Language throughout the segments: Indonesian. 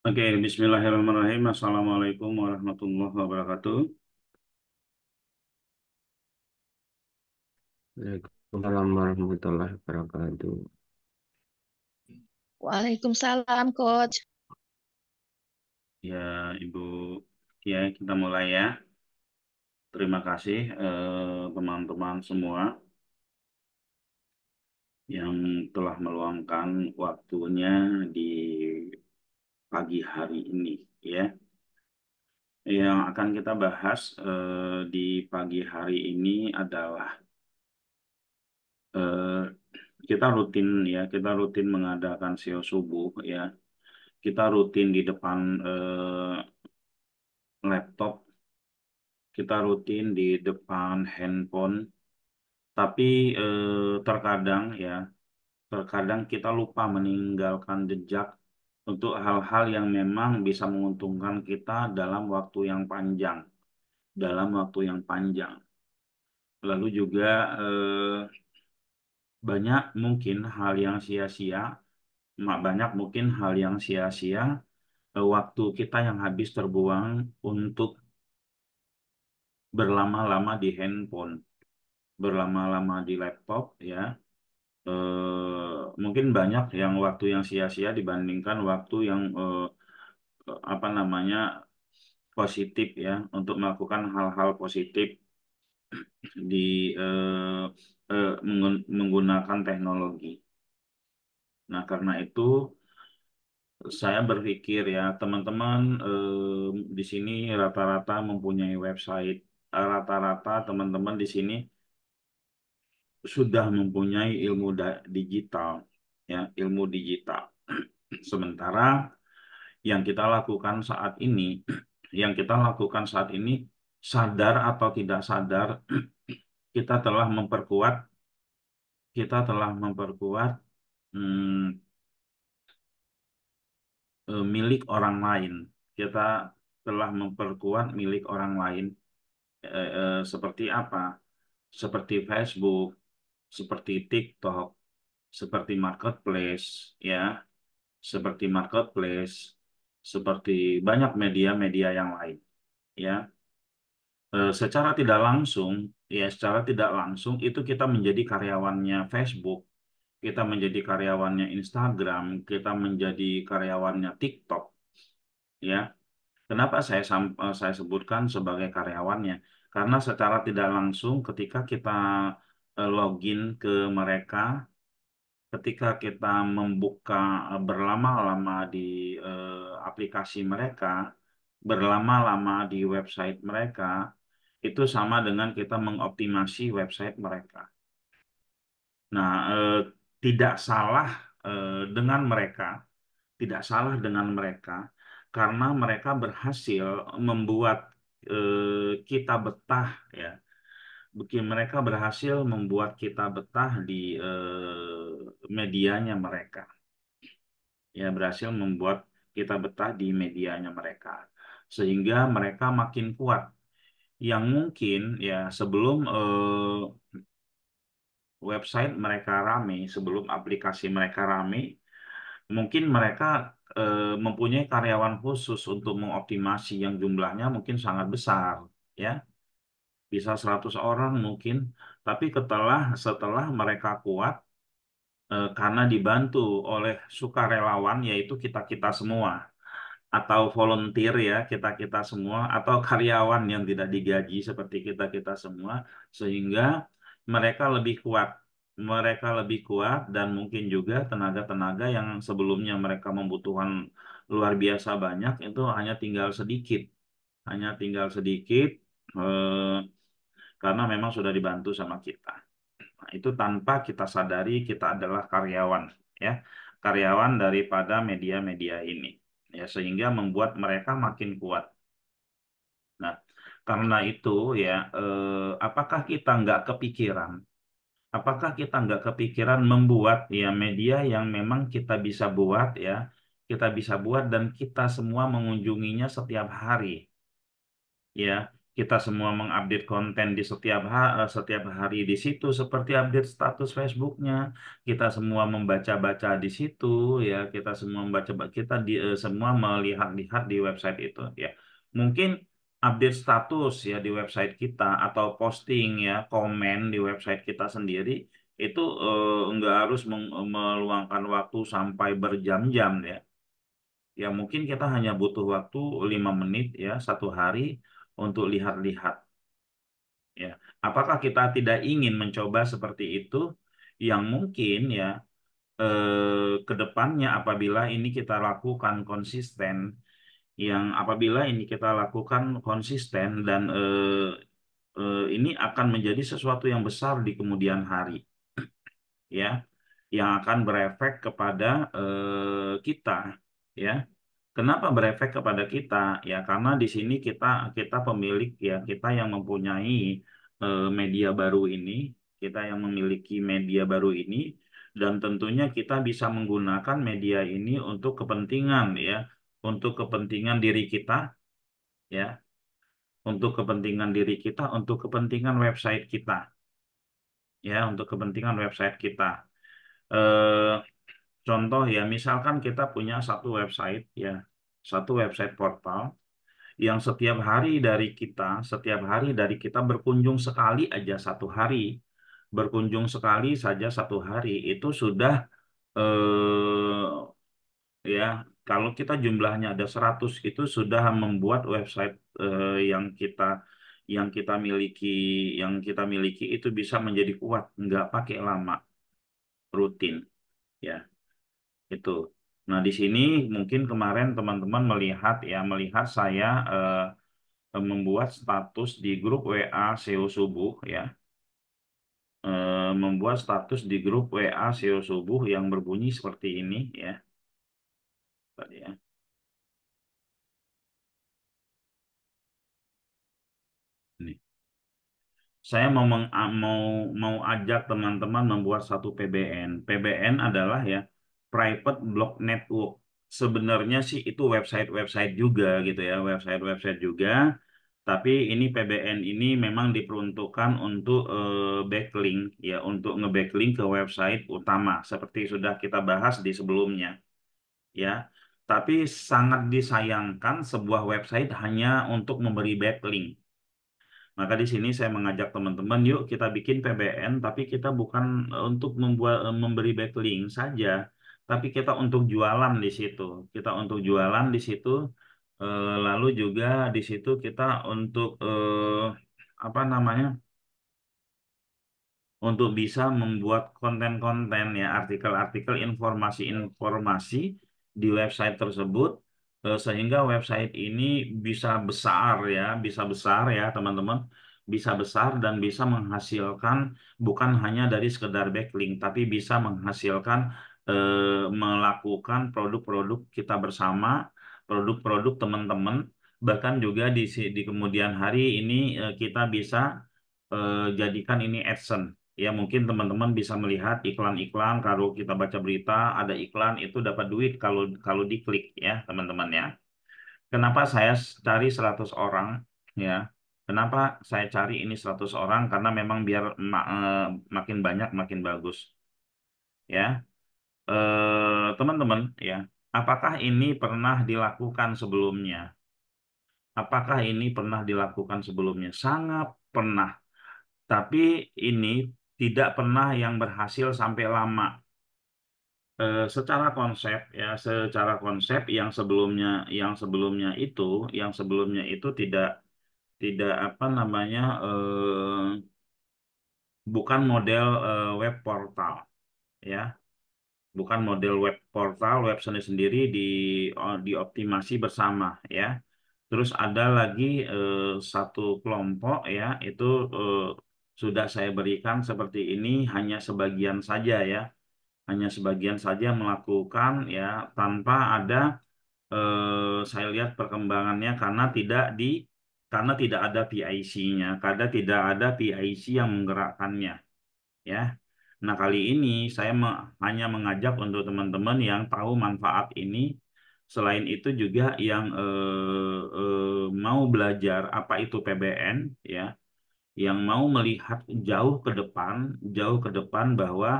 Oke, Bismillahirrahmanirrahim. Assalamualaikum warahmatullahi wabarakatuh. Waalaikumsalam warahmatullahi wabarakatuh. Waalaikumsalam, Coach. Ya, Ibu, ya kita mulai ya. Terima kasih teman-teman semua yang telah meluangkan waktunya di pagi hari ini, ya. Yang akan kita bahas di pagi hari ini adalah eh, kita rutin mengadakan SEO subuh, ya. Kita rutin di depan laptop, kita rutin di depan handphone, tapi terkadang kita lupa meninggalkan jejak untuk hal-hal yang memang bisa menguntungkan kita dalam waktu yang panjang, dalam waktu yang panjang. Lalu juga banyak mungkin hal yang sia-sia, banyak mungkin hal yang sia-sia, waktu kita yang habis terbuang untuk berlama-lama di handphone, berlama-lama di laptop, ya. Mungkin banyak yang waktu yang sia-sia dibandingkan waktu yang apa namanya positif, ya, untuk melakukan hal-hal positif di menggunakan teknologi. Nah, karena itu saya berpikir, ya, teman-teman di sini rata-rata mempunyai website, rata-rata teman-teman di sini sudah mempunyai ilmu digital, ya, ilmu digital. Sementara yang kita lakukan saat ini, yang kita lakukan saat ini, sadar atau tidak sadar, kita telah memperkuat, kita telah memperkuat hmm, milik orang lain. Kita telah memperkuat milik orang lain. Seperti apa? Seperti Facebook, seperti TikTok, seperti marketplace, ya, seperti marketplace, seperti banyak media-media yang lain, ya. Secara tidak langsung, ya, secara tidak langsung itu kita menjadi karyawannya Facebook, kita menjadi karyawannya Instagram, kita menjadi karyawannya TikTok, ya. Kenapa saya sebutkan sebagai karyawannya? Karena secara tidak langsung ketika kita login ke mereka, ketika kita membuka berlama-lama di aplikasi mereka, berlama-lama di website mereka, itu sama dengan kita mengoptimasi website mereka. Nah, tidak salah dengan mereka, tidak salah dengan mereka, karena mereka berhasil membuat kita betah, ya. Mereka berhasil membuat kita betah di medianya mereka, ya, berhasil membuat kita betah di medianya mereka, sehingga mereka makin kuat. Yang mungkin, ya, sebelum website mereka rame, sebelum aplikasi mereka rame, mungkin mereka mempunyai karyawan khusus untuk mengoptimasi yang jumlahnya mungkin sangat besar, ya, bisa 100 orang mungkin. Tapi setelah mereka kuat, karena dibantu oleh sukarelawan, yaitu kita-kita semua, atau volunteer, ya, kita-kita semua, atau karyawan yang tidak digaji seperti kita-kita semua, sehingga mereka lebih kuat. Mereka lebih kuat dan mungkin juga tenaga-tenaga yang sebelumnya mereka membutuhkan luar biasa banyak itu hanya tinggal sedikit. Hanya tinggal sedikit eh, karena memang sudah dibantu sama kita. Nah, itu tanpa kita sadari kita adalah karyawan, ya, karyawan daripada media-media ini, ya, sehingga membuat mereka makin kuat. Nah, karena itu, ya, apakah kita nggak kepikiran? Apakah kita nggak kepikiran membuat, ya, media yang memang kita bisa buat, ya, kita bisa buat dan kita semua mengunjunginya setiap hari, ya. Kita semua mengupdate konten di setiap hari di situ, seperti update status Facebooknya. Kita semua membaca-baca di situ, ya. Kita semua membaca, semua melihat-lihat di website itu, ya. Mungkin update status ya di website kita atau posting ya, komen di website kita sendiri itu nggak harus meluangkan waktu sampai berjam-jam ya. Ya mungkin kita hanya butuh waktu 5 menit ya 1 hari untuk lihat-lihat ya. Apakah kita tidak ingin mencoba seperti itu? Yang mungkin ya ke depannya apabila ini kita lakukan konsisten, apabila ini kita lakukan konsisten dan ini akan menjadi sesuatu yang besar di kemudian hari ya, yang akan berefek kepada kita ya. Kenapa berefek kepada kita? Ya, karena di sini kita kita pemilik ya, kita yang mempunyai media baru ini, kita yang memiliki media baru ini, dan tentunya kita bisa menggunakan media ini untuk kepentingan ya, untuk kepentingan diri kita ya, untuk kepentingan diri kita, untuk kepentingan website kita ya, untuk kepentingan website kita. Eh, Contoh ya, misalkan kita punya satu website ya, satu website portal yang setiap hari dari kita berkunjung sekali aja 1 hari, berkunjung sekali saja 1 hari itu sudah ya kalau kita jumlahnya ada 100 itu sudah membuat website yang kita miliki itu bisa menjadi kuat, nggak pakai lama, rutin ya itu. Nah, di sini mungkin kemarin teman-teman melihat saya membuat status di grup WA SEO Subuh ya, membuat status di grup WA SEO Subuh yang berbunyi seperti ini ya, tadi ya. Ini. Saya mau ajak teman-teman membuat satu PBN. PBN adalah ya Private Block Network. Sebenarnya sih itu website-website juga gitu ya, website-website juga. Tapi ini PBN ini memang diperuntukkan untuk backlink ya, untuk ngebacklink ke website utama seperti sudah kita bahas di sebelumnya ya. Tapi sangat disayangkan sebuah website hanya untuk memberi backlink. Maka di sini saya mengajak teman-teman, yuk kita bikin PBN, tapi kita bukan untuk memberi backlink saja, tapi kita untuk jualan di situ. Kita untuk jualan di situ, lalu juga di situ kita untuk apa namanya? Untuk bisa membuat konten-konten ya, artikel-artikel, informasi-informasi di website tersebut sehingga website ini bisa besar ya teman-teman, bisa besar dan bisa menghasilkan bukan hanya dari sekedar backlink tapi bisa menghasilkan melakukan produk-produk kita bersama, produk-produk teman-teman, bahkan juga di kemudian hari ini kita bisa jadikan ini AdSense. Ya, mungkin teman-teman bisa melihat iklan-iklan kalau kita baca berita ada iklan itu dapat duit kalau kalau diklik ya, teman-teman ya. Kenapa saya cari 100 orang ya? Kenapa saya cari ini 100 orang? Karena memang biar makin banyak makin bagus ya. Teman-teman ya, apakah ini pernah dilakukan sebelumnya? Apakah ini pernah dilakukan sebelumnya? Sangat pernah. Tapi ini tidak pernah yang berhasil sampai lama. Secara konsep yang sebelumnya itu tidak tidak apa namanya bukan model web portal ya, bukan model web portal, web sendiri dioptimasi bersama ya. Terus ada lagi satu kelompok ya, itu eh, sudah saya berikan seperti ini hanya sebagian saja ya, hanya sebagian saja melakukan ya tanpa ada saya lihat perkembangannya karena tidak ada PIC-nya, karena tidak ada PIC yang menggerakkannya ya. Nah, kali ini saya hanya mengajak untuk teman-teman yang tahu manfaat ini Selain itu juga yang mau belajar apa itu PBN, ya, yang mau melihat jauh ke depan bahwa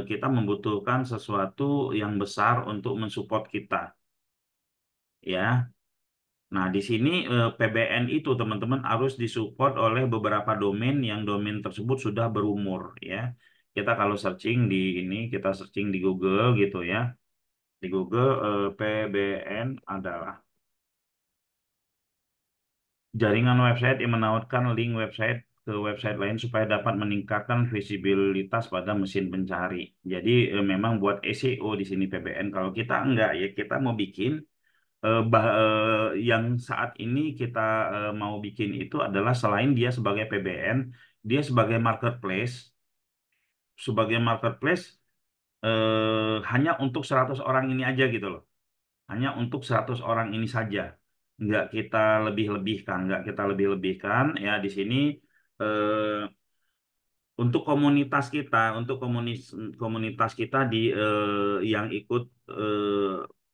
kita membutuhkan sesuatu yang besar untuk mensupport kita, ya. Nah, di sini PBN itu teman-teman harus disupport oleh beberapa domain yang domain tersebut sudah berumur, ya. Kita kalau searching di ini, kita searching di Google gitu ya. Di Google PBN adalah jaringan website yang menawarkan link website ke website lain supaya dapat meningkatkan visibilitas pada mesin pencari. Jadi memang buat SEO di sini PBN. Kalau kita enggak ya kita mau bikin yang saat ini kita mau bikin itu adalah selain dia sebagai PBN, dia sebagai marketplace hanya untuk 100 orang ini aja gitu loh. Hanya untuk 100 orang ini saja. Nggak kita lebih-lebihkan, ya di sini eh, untuk komunitas kita, komunitas kita di yang ikut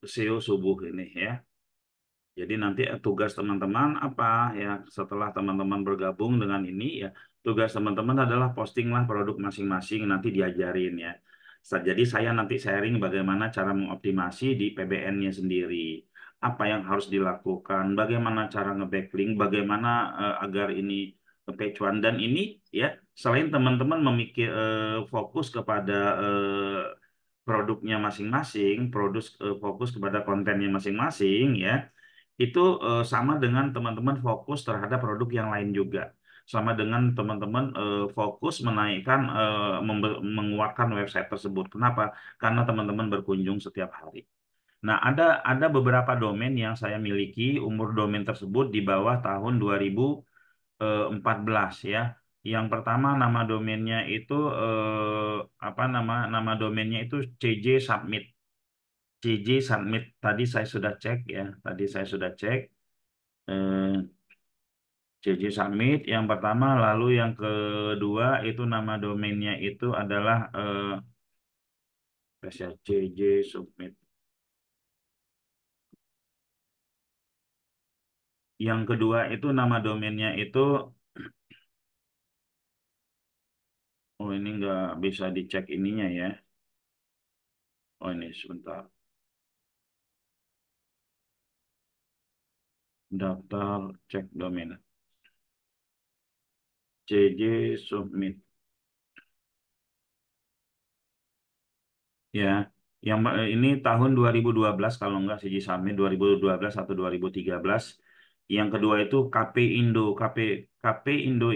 SEO subuh ini ya. Jadi nanti tugas teman-teman apa ya setelah teman-teman bergabung dengan ini ya tugas teman-teman adalah postinglah produk masing-masing nanti diajarin ya. Jadi saya nanti sharing bagaimana cara mengoptimasi di PBN-nya sendiri. Apa yang harus dilakukan, bagaimana cara nge-backlink, bagaimana agar ini kepecuan dan ini ya selain teman-teman fokus kepada produknya masing-masing, fokus kepada kontennya masing-masing ya itu sama dengan teman-teman fokus terhadap produk yang lain juga. Sama dengan teman-teman fokus menaikkan, menguatkan website tersebut. Kenapa? Karena teman-teman berkunjung setiap hari. Nah, ada beberapa domain yang saya miliki, umur domain tersebut di bawah tahun 2014 ya. Yang pertama nama domainnya itu apa nama domainnya itu CJ Submit. CJ Submit tadi saya sudah cek ya. Tadi saya sudah cek. Eh, CJ Summit yang pertama, lalu yang kedua itu nama domainnya itu adalah ya, CJ Summit. Yang kedua itu nama domainnya itu, oh ini nggak bisa dicek ininya ya. Oh ini sebentar, daftar cek domain. CJ Summit. Ya, ini tahun 2012 kalau nggak CJ Summit 2012 atau 2013. Yang kedua itu KP Indo. KP Indo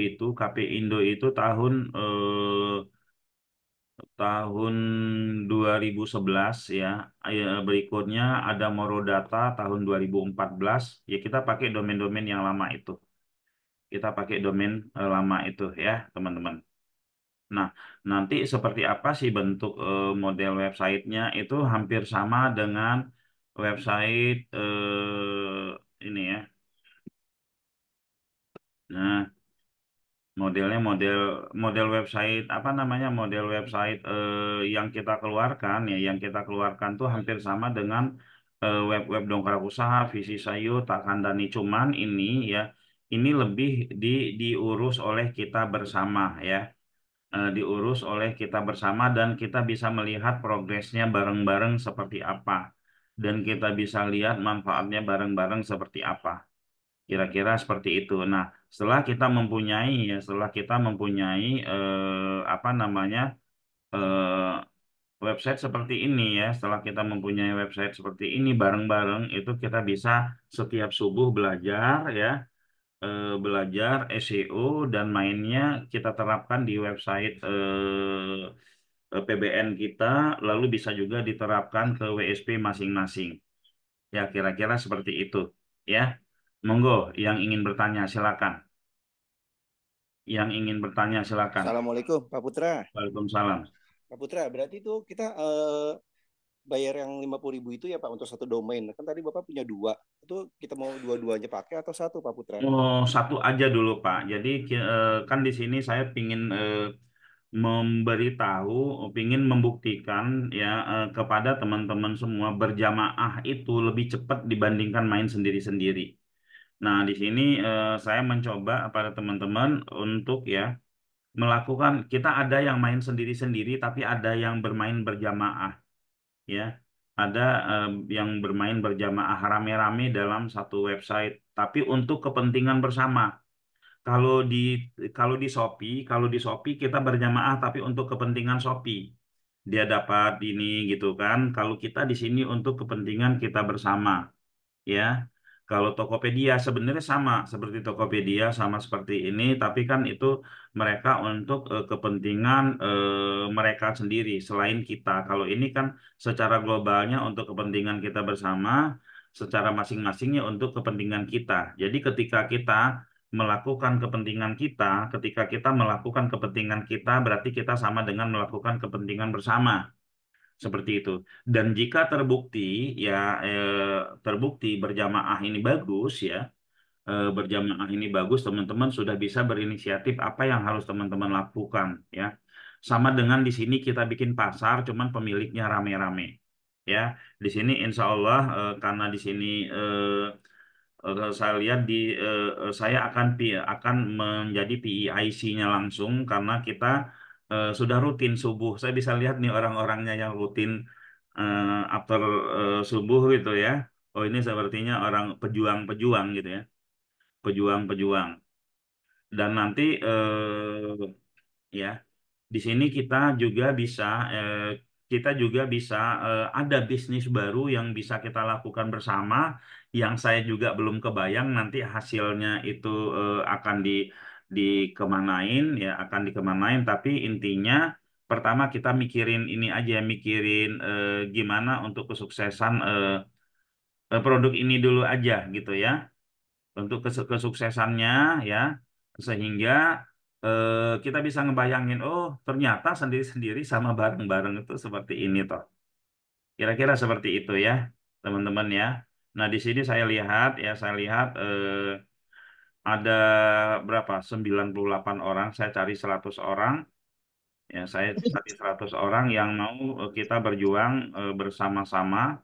itu tahun 2011 ya. Berikutnya ada Morodata tahun 2014. Ya kita pakai domain-domain yang lama itu. Kita pakai domain lama itu ya, teman-teman. Nah, nanti seperti apa sih bentuk model websitenya itu hampir sama dengan website ini ya. Nah, modelnya model website apa namanya model website yang kita keluarkan ya yang kita keluarkan tuh hampir sama dengan web-web dongkrak usaha visi sayu takkan dani cuman ini ya ini lebih diurus oleh kita bersama ya. Diurus oleh kita bersama dan kita bisa melihat progresnya bareng-bareng seperti apa dan kita bisa lihat manfaatnya bareng-bareng seperti apa. Kira-kira seperti itu. Nah, setelah kita mempunyai apa namanya eh, website seperti ini ya, setelah kita mempunyai website seperti ini bareng-bareng itu kita bisa setiap subuh belajar ya, belajar SEO dan mainnya kita terapkan di website PBN kita, lalu bisa juga diterapkan ke WSP masing-masing. Ya, kira-kira seperti itu. Ya, monggo yang ingin bertanya silakan. Yang ingin bertanya silakan. Assalamualaikum, Pak Putra. Waalaikumsalam. Pak Putra, berarti itu kita bayar yang 50.000 itu ya Pak untuk satu domain. Kan tadi Bapak punya dua. Itu kita mau dua-duanya pakai atau satu Pak Putra? Oh, satu aja dulu Pak. Jadi kan di sini saya pingin memberitahu, ingin membuktikan ya kepada teman-teman semua berjamaah itu lebih cepat dibandingkan main sendiri-sendiri. Nah, di sini saya mencoba pada teman-teman untuk ya melakukan, kita ada yang main sendiri-sendiri tapi ada yang bermain berjamaah ya. Ada yang bermain berjamaah rame-rame dalam satu website tapi untuk kepentingan bersama. Kalau di kalau di Shopee kita berjamaah tapi untuk kepentingan Shopee. Dia dapat ini gitu kan. Kalau kita di sini untuk kepentingan kita bersama ya. Kalau Tokopedia sebenarnya sama seperti Tokopedia, sama seperti ini, tapi kan itu mereka untuk kepentingan mereka sendiri selain kita. Kalau ini kan secara globalnya untuk kepentingan kita bersama, secara masing-masingnya untuk kepentingan kita. Jadi ketika kita melakukan kepentingan kita berarti kita sama dengan melakukan kepentingan bersama. Seperti itu. Dan jika terbukti ya terbukti berjamaah ini bagus ya, berjamaah ini bagus, teman-teman sudah bisa berinisiatif apa yang harus teman-teman lakukan ya. Sama dengan di sini kita bikin pasar, cuman pemiliknya rame-rame ya. Di sini insya Allah karena di sini saya lihat saya akan menjadi PIC-nya langsung karena kita sudah rutin subuh. Saya bisa lihat nih orang-orangnya yang rutin after subuh gitu ya. Oh ini sepertinya orang pejuang-pejuang gitu ya, pejuang-pejuang. Dan nanti ya di sini eh, kita juga bisa ada bisnis baru yang bisa kita lakukan bersama, yang saya juga belum kebayang nanti hasilnya itu akan dikemanain ya, akan dikemanain. Tapi intinya pertama kita mikirin ini aja, mikirin gimana untuk kesuksesan produk ini dulu aja gitu ya, untuk kesuksesannya ya, sehingga kita bisa ngebayangin oh ternyata sendiri-sendiri sama bareng-bareng itu seperti ini toh, kira-kira seperti itu ya teman-teman ya. Nah di sini saya lihat ada berapa, 98 orang, saya cari 100 orang ya, saya cari 100 orang yang mau kita berjuang bersama-sama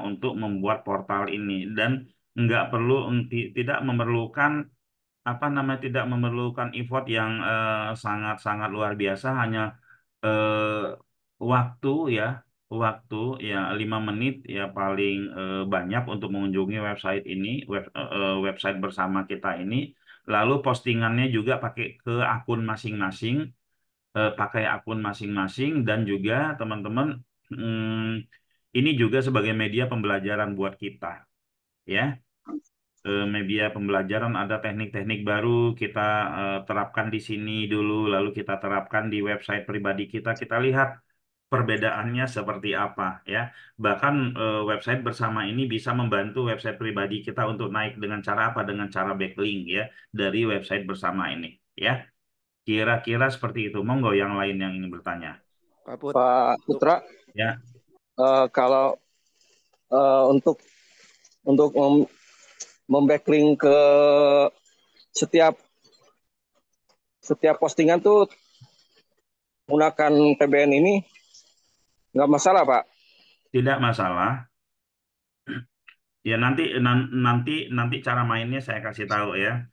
untuk membuat portal ini. Dan nggak perlu tidak memerlukan apa namanya, tidak memerlukan effort yang sangat-sangat luar biasa, hanya waktu ya, waktu ya 5 menit ya paling banyak untuk mengunjungi website ini, website bersama kita ini. Lalu postingannya juga pakai akun masing-masing, dan juga teman-teman, ini juga sebagai media pembelajaran buat kita ya. Media pembelajaran, ada teknik-teknik baru kita terapkan di sini dulu, lalu kita terapkan di website pribadi kita, kita lihat perbedaannya seperti apa ya. Bahkan website bersama ini bisa membantu website pribadi kita untuk naik dengan cara apa? Dengan cara backlink ya dari website bersama ini ya. Kira-kira seperti itu. Monggo yang lain yang ingin bertanya. Pak Put, Pak Putra, Ya, kalau untuk membacklink ke setiap setiap postingan tuh menggunakan PBN ini nggak masalah, Pak. tidak masalah. Ya nanti cara mainnya saya kasih tahu ya.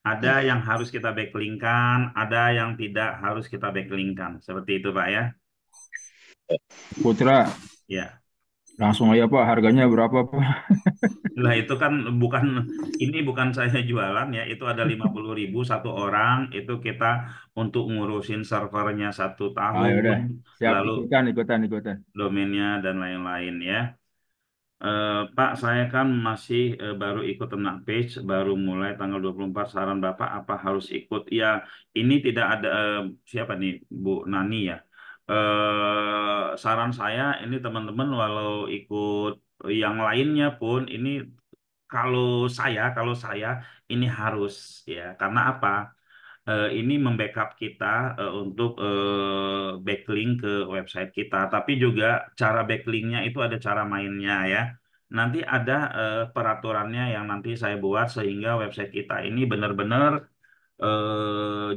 Ada yang harus kita backlingkan, ada yang tidak harus kita backlingkan. Seperti itu, Pak ya. Putra, Ya. langsung aja Pak, harganya berapa Pak? Lah itu kan bukan, ini bukan saya jualan ya, itu ada 50.000 satu orang, itu kita untuk ngurusin servernya 1 tahun, Ayo udah, siap lalu ikutan. domainnya dan lain-lain ya. Pak, saya kan masih baru ikut Tenang Page, baru mulai tanggal 24. Saran Bapak apa harus ikut? Ya, ini tidak ada siapa nih, Bu Nani ya. Saran saya ini teman-teman walau ikut yang lainnya pun ini, kalau saya ini harus ya. Karena apa? Ini membackup kita untuk backlink ke website kita. Tapi juga cara backlinknya itu ada cara mainnya ya. Nanti ada peraturannya yang nanti saya buat sehingga website kita ini benar-benar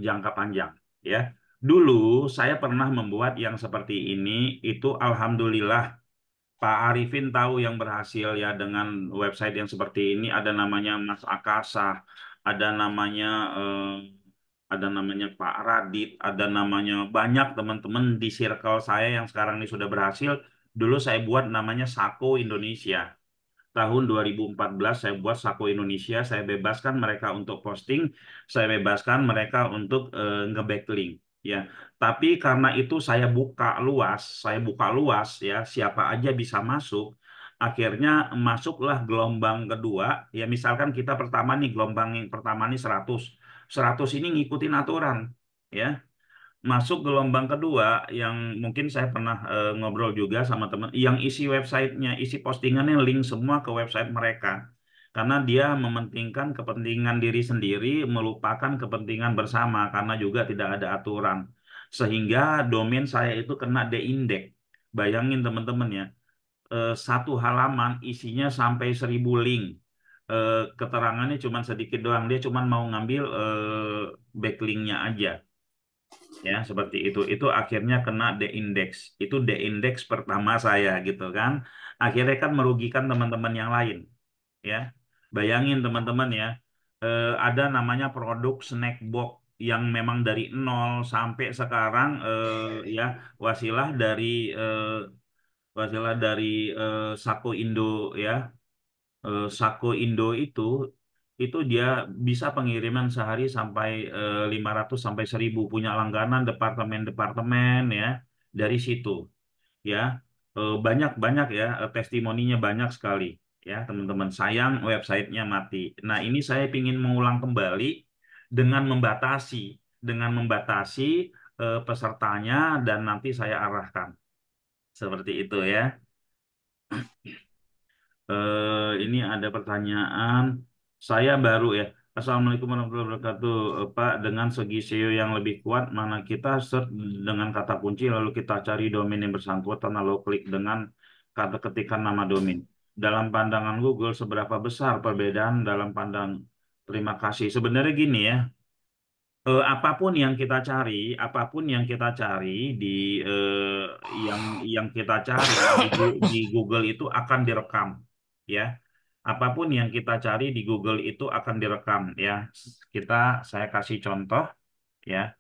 jangka panjang ya. Dulu saya pernah membuat yang seperti ini, itu alhamdulillah Pak Arifin tahu yang berhasil ya dengan website yang seperti ini. Ada namanya Mas Akasa, ada namanya eh, ada namanya Pak Radit, ada namanya banyak teman-teman di circle saya yang sekarang ini sudah berhasil. Dulu saya buat namanya Sako Indonesia. Tahun 2014 saya buat Sako Indonesia, saya bebaskan mereka untuk posting, saya bebaskan mereka untuk nge-backlink ya. Tapi karena itu saya buka luas ya, siapa aja bisa masuk. Akhirnya masuklah gelombang kedua, ya misalkan kita pertama nih gelombang yang pertama nih 100. 100 ini ngikutin aturan ya. Masuk gelombang kedua yang mungkin saya pernah ngobrol juga sama teman yang isi websitenya, isi postingannya link semua ke website mereka. Karena dia mementingkan kepentingan diri sendiri, melupakan kepentingan bersama karena juga tidak ada aturan. Sehingga domain saya itu kena de-index. Bayangin teman-teman ya, satu halaman isinya sampai 1.000 link. Keterangannya cuma sedikit doang, dia cuma mau ngambil backlinknya aja. Ya seperti itu akhirnya kena de-index. Itu de-index pertama saya gitu kan, akhirnya kan merugikan teman-teman yang lain ya. Bayangin teman-teman ya, ada namanya produk snack box yang memang dari nol sampai sekarang ya wasilah dari eh, wasilah dari Sako Indo ya. Sako Indo itu dia bisa pengiriman sehari sampai 500 sampai 1.000, punya langganan departemen-departemen ya dari situ ya. Banyak-banyak ya, testimoninya banyak sekali ya teman-teman. Sayang websitenya mati. Nah ini saya ingin mengulang kembali dengan membatasi pesertanya dan nanti saya arahkan seperti itu ya. Ini ada pertanyaan. Saya baru ya. Assalamualaikum warahmatullahi wabarakatuh. Pak, dengan segi SEO yang lebih kuat, mana kita search dengan kata kunci, lalu kita cari domain yang bersangkutan, lalu klik dengan kata ketikan nama domain. Dalam pandangan Google, seberapa besar perbedaan dalam pandang? Terima kasih. Sebenarnya gini ya, apapun yang kita cari di eh, yang kita cari di Google itu akan direkam, ya. Apapun yang kita cari di Google itu akan direkam, ya. Kita, saya kasih contoh, ya.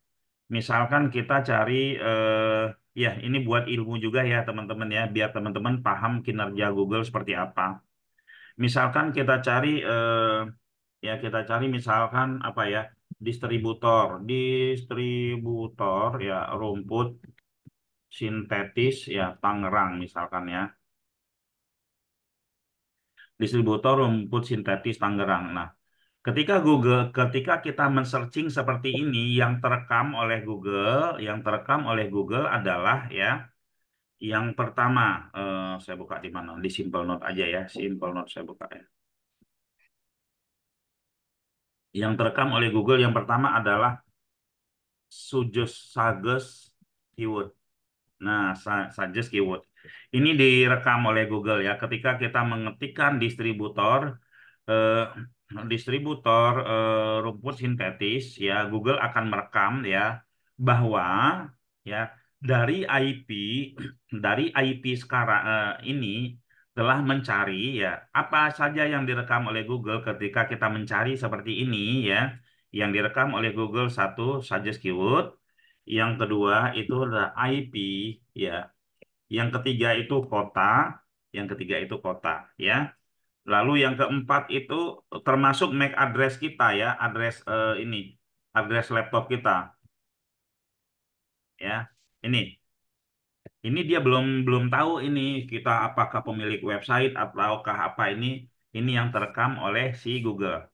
Misalkan kita cari, ya ini buat ilmu juga ya teman-teman ya, biar teman-teman paham kinerja Google seperti apa. Misalkan kita cari ya kita cari misalkan apa ya, distributor ya rumput sintetis ya Tangerang misalkan ya, distributor rumput sintetis Tangerang. Nah, ketika kita men-searching seperti ini, yang terekam oleh Google adalah ya yang pertama, saya buka di mana, di Simple Note aja ya, Simple Note saya buka ya. Yang terekam oleh Google yang pertama adalah suggest keyword. Nah, suggest keyword. Ini direkam oleh Google ya. Ketika kita mengetikkan eh, rumput sintetis ya, Google akan merekam ya bahwa ya dari IP sekarang ini telah mencari ya apa saja yang direkam oleh Google ketika kita mencari seperti ini ya. Yang direkam oleh Google satu suggest keyword, yang kedua itu adalah IP ya. Yang ketiga itu kota, ya. Lalu yang keempat itu termasuk MAC address kita ya, address laptop kita ya. Ini dia belum belum tahu ini kita apakah pemilik website ataukah apa ini. Ini yang terekam oleh si Google.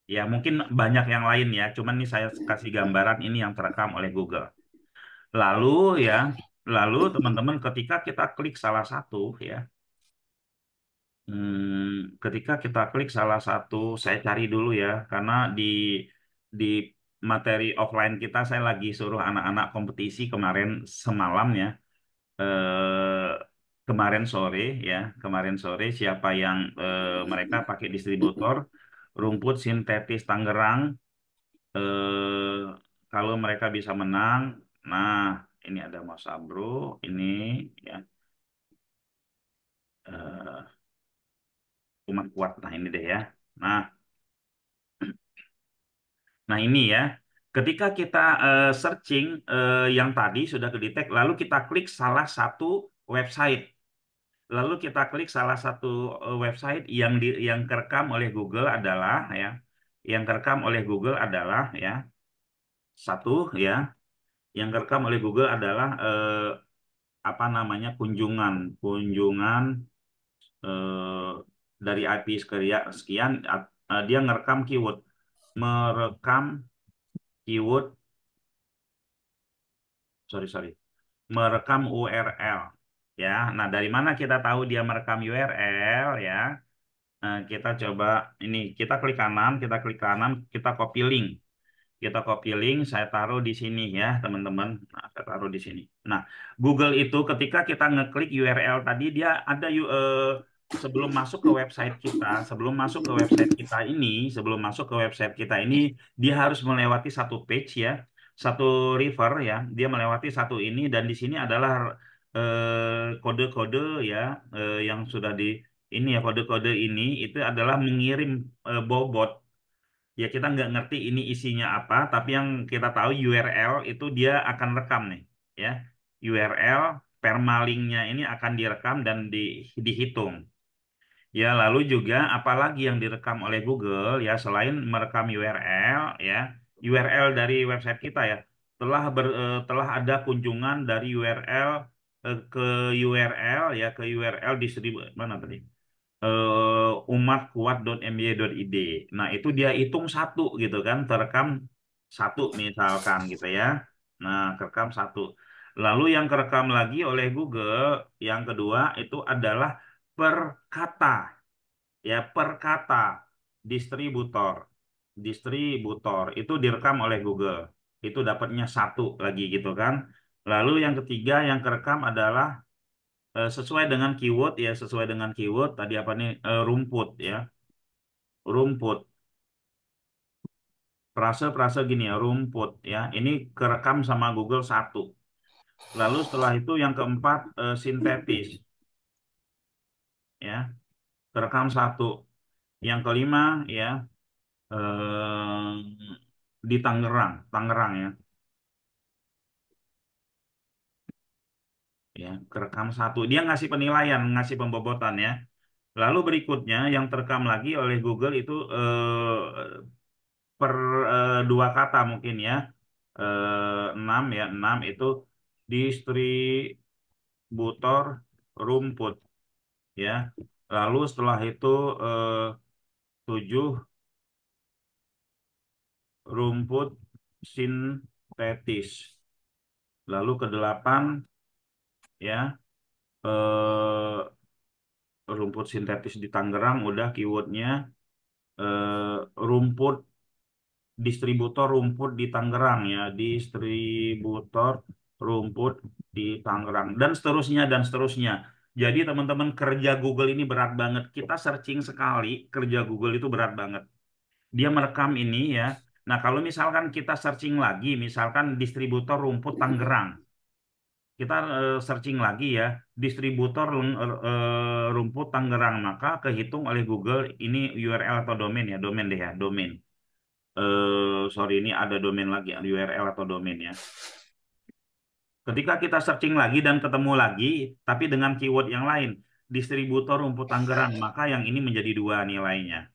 Ya, mungkin banyak yang lain ya, cuman ini saya kasih gambaran ini yang terekam oleh Google. Lalu ya, teman-teman ketika kita klik salah satu ya, ketika kita klik salah satu, saya cari dulu ya, karena di materi offline kita saya lagi suruh anak-anak kompetisi kemarin semalam ya, eh, kemarin sore siapa yang mereka pakai distributor rumput sintetis Tangerang, kalau mereka bisa menang Nah, ini ada Mas Abro, ini ya umat kuat. Nah, ini deh ya. Nah, nah ini ya. Ketika kita searching yang tadi sudah kedetek, lalu kita klik salah satu website. Lalu kita klik salah satu website yang kerekam oleh Google adalah ya, yang kerekam oleh Google adalah ya satu ya, yang kerekam oleh Google adalah apa namanya kunjungan eh, dari IP sekian, dia ngerekam keyword, merekam keyword, sorry, merekam URL ya. Nah, dari mana kita tahu dia merekam URL ya? Kita coba ini, kita klik kanan, kita copy link. Kita copy link, saya taruh di sini ya, teman-teman. Nah, saya taruh di sini. Nah, Google itu ketika kita ngeklik URL tadi, dia ada sebelum masuk ke website kita, sebelum masuk ke website kita ini, dia harus melewati satu page ya, satu river ya. Dia melewati satu ini, dan di sini adalah kode-kode ya, yang sudah di ini ya, kode-kode ini itu adalah mengirim bobot. Ya, kita nggak ngerti ini isinya apa, tapi yang kita tahu URL itu dia akan rekam nih, ya. URL permalingnya ini akan direkam dan dihitung. Ya, lalu juga apalagi yang direkam oleh Google ya, selain merekam URL ya, URL dari website kita ya, telah ada kunjungan dari URL ke URL ya, ke URL distribusi mana tadi? Umatkuat.my.id. Nah, itu dia hitung satu gitu kan, terekam satu misalkan gitu ya. Nah, kerekam satu. Lalu yang kerekam lagi oleh Google, yang kedua itu adalah per kata. Ya, per kata distributor. Distributor itu direkam oleh Google. Itu dapatnya satu lagi gitu kan. Lalu yang ketiga yang kerekam adalah sesuai dengan keyword ya, sesuai dengan keyword tadi apa nih, rumput ya, rumput, frase-frase gini ya, rumput ya, ini kerekam sama Google satu. Lalu setelah itu yang keempat sintetis ya, kerekam satu. Yang kelima ya, di Tangerang ya, kerekam satu. Dia ngasih penilaian, ngasih pembobotan ya. Lalu berikutnya yang terekam lagi oleh Google itu per dua kata mungkin ya. 6 itu distributor rumput ya. Lalu setelah itu 7 rumput sintetis. Lalu ke-8 ya, eh, rumput sintetis di Tangerang udah keywordnya, rumput distributor rumput di Tangerang ya, distributor rumput di Tangerang, dan seterusnya dan seterusnya. Jadi teman-teman, kerja Google ini berat banget. Kita searching sekali, kerja Google itu berat banget. Dia merekam ini ya. Nah, kalau misalkan kita searching lagi, misalkan distributor rumput Tangerang, kita searching lagi ya, distributor rumput Tangerang, maka kehitung oleh Google ini URL atau domain ya, domain deh ya, domain. Sorry, ini ada domain lagi, URL atau domain ya. Ketika kita searching lagi dan ketemu lagi, tapi dengan keyword yang lain, distributor rumput Tangerang, maka yang ini menjadi 2 nilainya.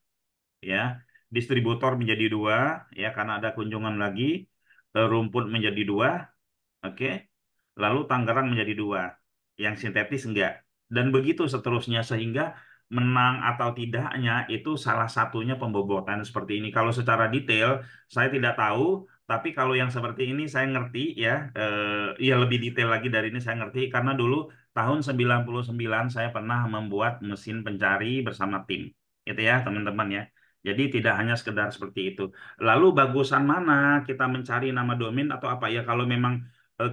Ya, distributor menjadi 2, ya karena ada kunjungan lagi, rumput menjadi 2, oke. Lalu Tangerang menjadi 2, yang sintetis enggak. Dan begitu seterusnya, sehingga menang atau tidaknya itu salah satunya pembobotan seperti ini. Kalau secara detail saya tidak tahu, tapi kalau yang seperti ini saya ngerti ya, ya lebih detail lagi dari ini saya ngerti karena dulu tahun 99 saya pernah membuat mesin pencari bersama tim. Itu ya, teman-teman ya. Jadi tidak hanya sekedar seperti itu. Lalu bagusan mana kita mencari nama domain atau apa ya, kalau memang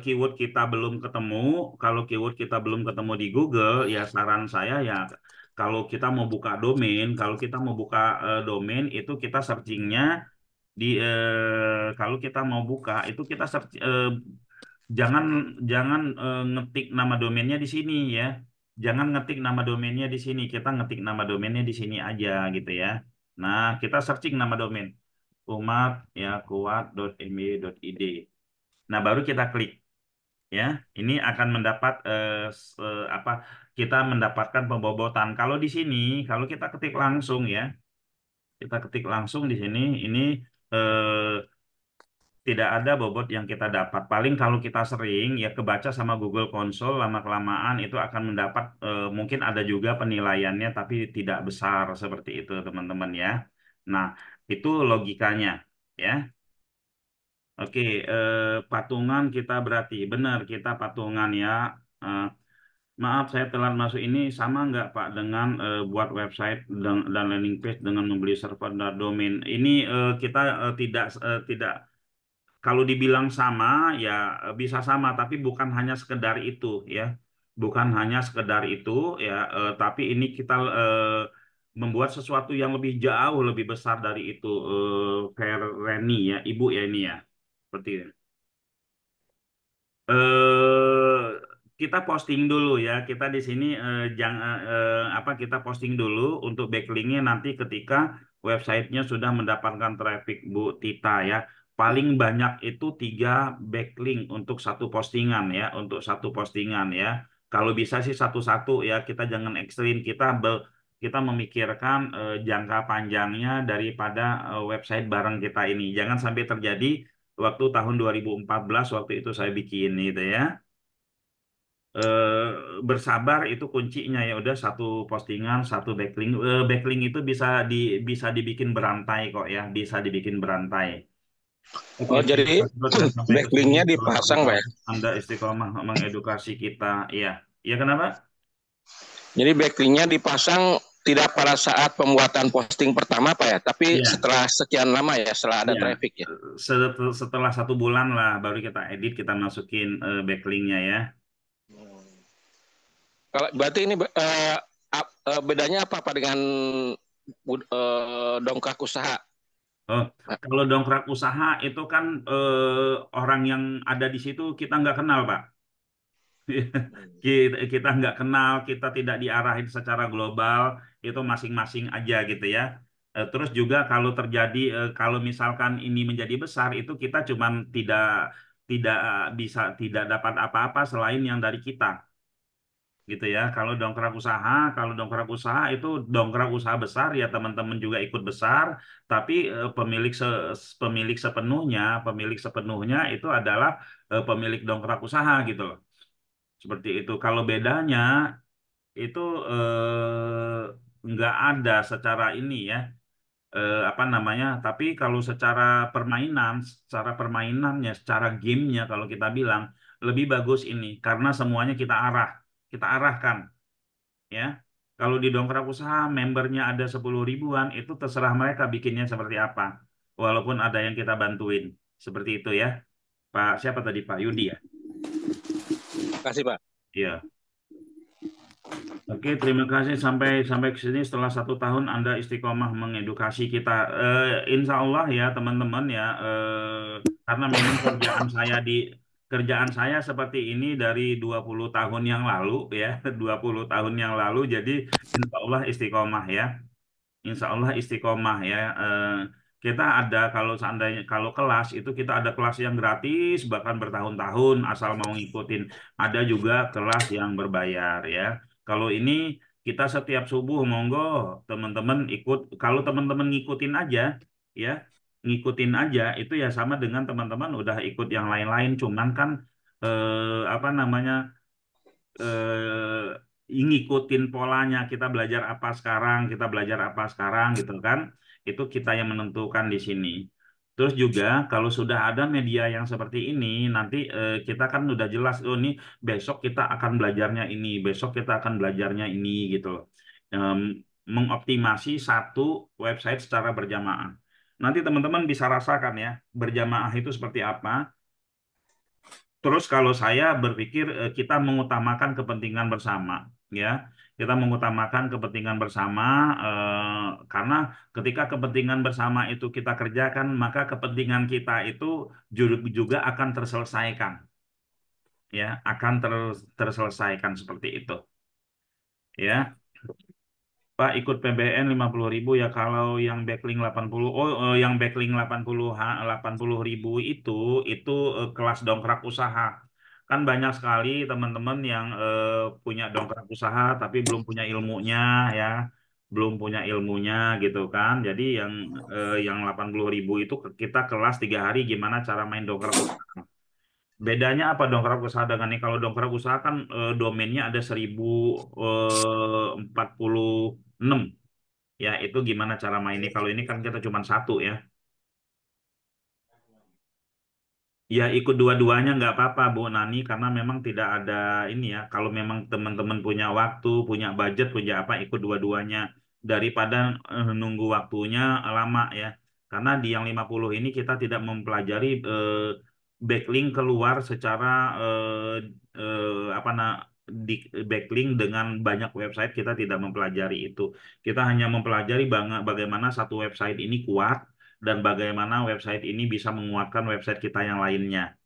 keyword kita belum ketemu, kalau keyword kita belum ketemu di Google, ya saran saya ya, kalau kita mau buka domain itu kita searchingnya di kalau kita mau buka itu kita search Jangan jangan ngetik nama domainnya di sini ya. Jangan ngetik nama domainnya di sini. Kita ngetik nama domainnya di sini aja gitu ya. Nah, kita searching nama domain umat ya kuat.my.id. Nah, baru kita klik ya. Ini akan mendapat apa? Kita mendapatkan pembobotan. Kalau di sini, kalau kita ketik langsung ya, kita ketik langsung di sini, ini tidak ada bobot yang kita dapat. Paling kalau kita sering ya kebaca sama Google Console lama-kelamaan itu akan mendapat mungkin ada juga penilaiannya tapi tidak besar seperti itu teman-teman ya. Nah, itu logikanya ya. Oke, patungan kita berarti benar kita patungan ya. Eh, Maaf, saya telat masuk ini sama nggak Pak dengan buat website dan landing page dengan membeli server dan domain. Ini kita tidak kalau dibilang sama ya bisa sama, tapi bukan hanya sekedar itu ya, bukan hanya sekedar itu ya, tapi ini kita membuat sesuatu yang lebih jauh lebih besar dari itu, Reni ya, Ibu ya ini ya, seperti itu. eh Kita posting dulu ya. Kita di sini jangan apa kita posting dulu untuk backlinknya nanti ketika websitenya sudah mendapatkan traffic Bu Tita ya. Paling banyak itu 3 backlink untuk satu postingan ya, untuk satu postingan ya. Kalau bisa sih satu-satu ya. Kita jangan ekstrim. Kita memikirkan jangka panjangnya daripada website bareng kita ini. Jangan sampai terjadi waktu tahun 2014 waktu itu saya bikin itu ya. eh, Bersabar itu kuncinya ya udah satu postingan satu backlink. Backlink itu bisa dibikin berantai kok ya, bisa dibikin berantai. Oke, Oh, saya jadi sudah sampai ke sini backlinknya setelah satu dipasang, Pak tahun ya? Anda istiqomah mengedukasi kita. Iya, iya kenapa? Jadi backlinknya dipasang tidak pada saat pembuatan posting pertama, Pak ya, tapi Iya, setelah sekian lama ya, setelah ada iya. traffic ya. Setelah 1 bulan lah baru kita edit, kita masukin backlinknya ya. Kalau berarti ini bedanya apa Pak dengan dongkrak usaha? Oh, Pak? kalau dongkrak usaha itu kan orang yang ada di situ kita nggak kenal, Pak. Kita nggak kenal, kita tidak diarahin secara global, itu masing-masing aja gitu ya. Terus juga kalau terjadi, kalau misalkan ini menjadi besar, itu kita cuman tidak tidak tidak dapat apa-apa selain yang dari kita gitu ya. Kalau dongkrak usaha itu dongkrak usaha besar ya teman-teman juga ikut besar, tapi pemilik sepenuhnya itu adalah pemilik dongkrak usaha gitu loh. Seperti itu. Kalau bedanya itu nggak ada secara ini ya, apa namanya. Tapi kalau secara permainannya, secara gamenya kalau kita bilang lebih bagus ini karena semuanya kita arahkan ya. Kalau di dongkrak usaha membernya ada 10 ribuan, itu terserah mereka bikinnya seperti apa. Walaupun ada yang kita bantuin. Seperti itu ya. Pak siapa tadi Pak Yudi ya? Terima kasih Pak. Iya. Oke, terima kasih sampai sampai ke sini setelah 1 tahun Anda istiqomah mengedukasi kita. Insya Allah ya teman-teman ya, karena memang kerjaan saya seperti ini dari 20 tahun yang lalu ya, 20 tahun yang lalu. Jadi insya Allah istiqomah ya. Insya Allah istiqomah ya. Kita ada kalau seandainya kalau kelas itu kita ada kelas yang gratis bahkan bertahun-tahun asal mau ngikutin. Ada juga kelas yang berbayar ya. Kalau ini kita setiap subuh monggo teman-teman ikut. Kalau teman-teman ngikutin aja ya, ngikutin aja itu ya sama dengan teman-teman udah ikut yang lain-lain. Cuman kan apa namanya, ngikutin polanya, kita belajar apa sekarang gitu kan, itu kita yang menentukan di sini. Terus juga kalau sudah ada media yang seperti ini nanti kita kan udah jelas, oh ini besok kita akan belajarnya ini, besok kita akan belajarnya ini gitu loh. Em, Mengoptimasi satu website secara berjamaah, nanti teman-teman bisa rasakan ya berjamaah itu seperti apa. Terus kalau saya berpikir kita mengutamakan kepentingan bersama, ya, kita mengutamakan kepentingan bersama karena ketika kepentingan bersama itu kita kerjakan, maka kepentingan kita itu juga akan terselesaikan. ya akan terselesaikan seperti itu ya. Pak ikut PBN 50.000 ya, kalau yang backlink 80, yang backlink 80.000 itu kelas dongkrak usaha. Kan banyak sekali teman-teman yang punya dongkrak usaha tapi belum punya ilmunya ya, belum punya ilmunya gitu kan. Jadi yang 80.000 itu kita kelas 3 hari gimana cara main dongkrak usaha. Bedanya apa dongkrak usaha dengan ini? Kalau dongkrak usaha kan domainnya ada 1046. Ya, itu gimana cara mainnya? Kalau ini kan kita cuma satu ya. Ya, ikut dua-duanya nggak apa-apa, Bu Nani, karena memang tidak ada ini ya. Kalau memang teman-teman punya waktu, punya budget, punya apa, ikut dua-duanya. Daripada nunggu waktunya lama ya. Karena di yang 50 ini kita tidak mempelajari backlink keluar secara apa di backlink dengan banyak website, kita tidak mempelajari itu. Kita hanya mempelajari bagaimana satu website ini kuat dan bagaimana website ini bisa menguatkan website kita yang lainnya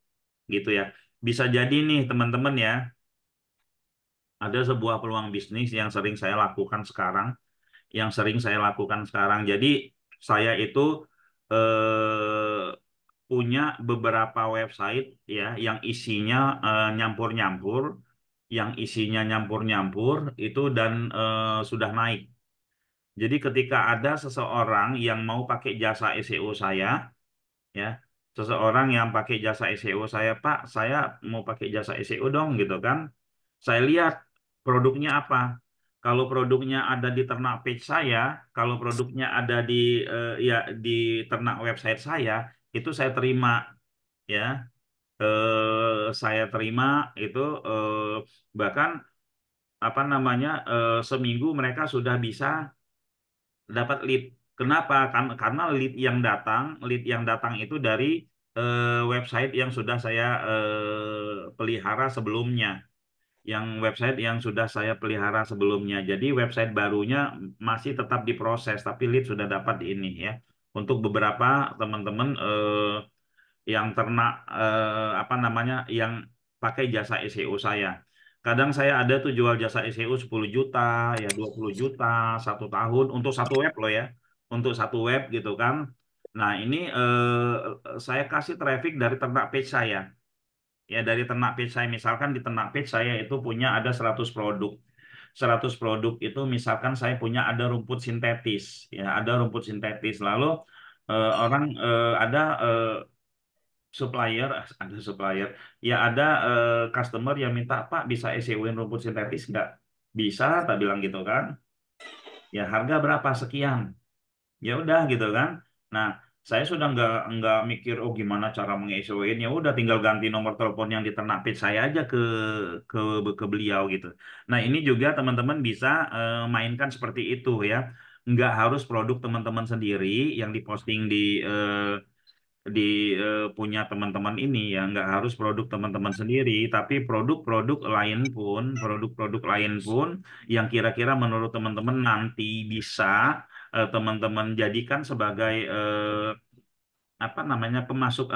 gitu ya. Bisa jadi nih teman-teman ya, ada sebuah peluang bisnis yang sering saya lakukan sekarang, Jadi saya itu punya beberapa website ya yang isinya nyampur-nyampur itu dan sudah naik. Jadi ketika ada seseorang yang mau pakai jasa SEO saya, ya seseorang yang pakai jasa SEO saya, Pak saya mau pakai jasa SEO dong gitu kan, saya lihat produknya apa. Kalau produknya ada di ternak page saya, kalau produknya ada di ya di ternak website saya, itu saya terima ya. Saya terima itu bahkan apa namanya seminggu mereka sudah bisa dapat lead. Kenapa? Karena lead yang datang itu dari website yang sudah saya pelihara sebelumnya. Website yang sudah saya pelihara sebelumnya. Jadi website barunya masih tetap diproses, tapi lead sudah dapat di ini ya. Untuk beberapa teman-teman yang ternak apa namanya yang pakai jasa SEO saya. Kadang saya ada tuh jual jasa SEO 10 juta, ya 20 juta, 1 tahun untuk satu web loh ya. Untuk satu web gitu kan. Nah, ini saya kasih traffic dari ternak page saya. Ya, dari ternak page saya. Misalkan di ternak page saya itu punya ada 100 produk. 100 produk itu misalkan saya punya ada rumput sintetis. Ya, ada rumput sintetis. Lalu orang ada supplier, ya ada customer yang minta, Pak bisa SEO-in rumput sintetis nggak? Bisa, tak bilang gitu kan. Ya harga berapa sekian? Ya udah gitu kan. Nah, saya sudah nggak mikir oh gimana cara meng-SEO-in, ya udah tinggal ganti nomor telepon yang di ternak page saya aja ke ke beliau gitu. Nah, ini juga teman-teman bisa mainkan seperti itu ya. Nggak harus produk teman-teman sendiri yang diposting di punya teman-teman ini ya, nggak harus produk teman-teman sendiri, tapi produk-produk lain pun yang kira-kira menurut teman-teman nanti bisa teman-teman jadikan sebagai apa namanya pemasuk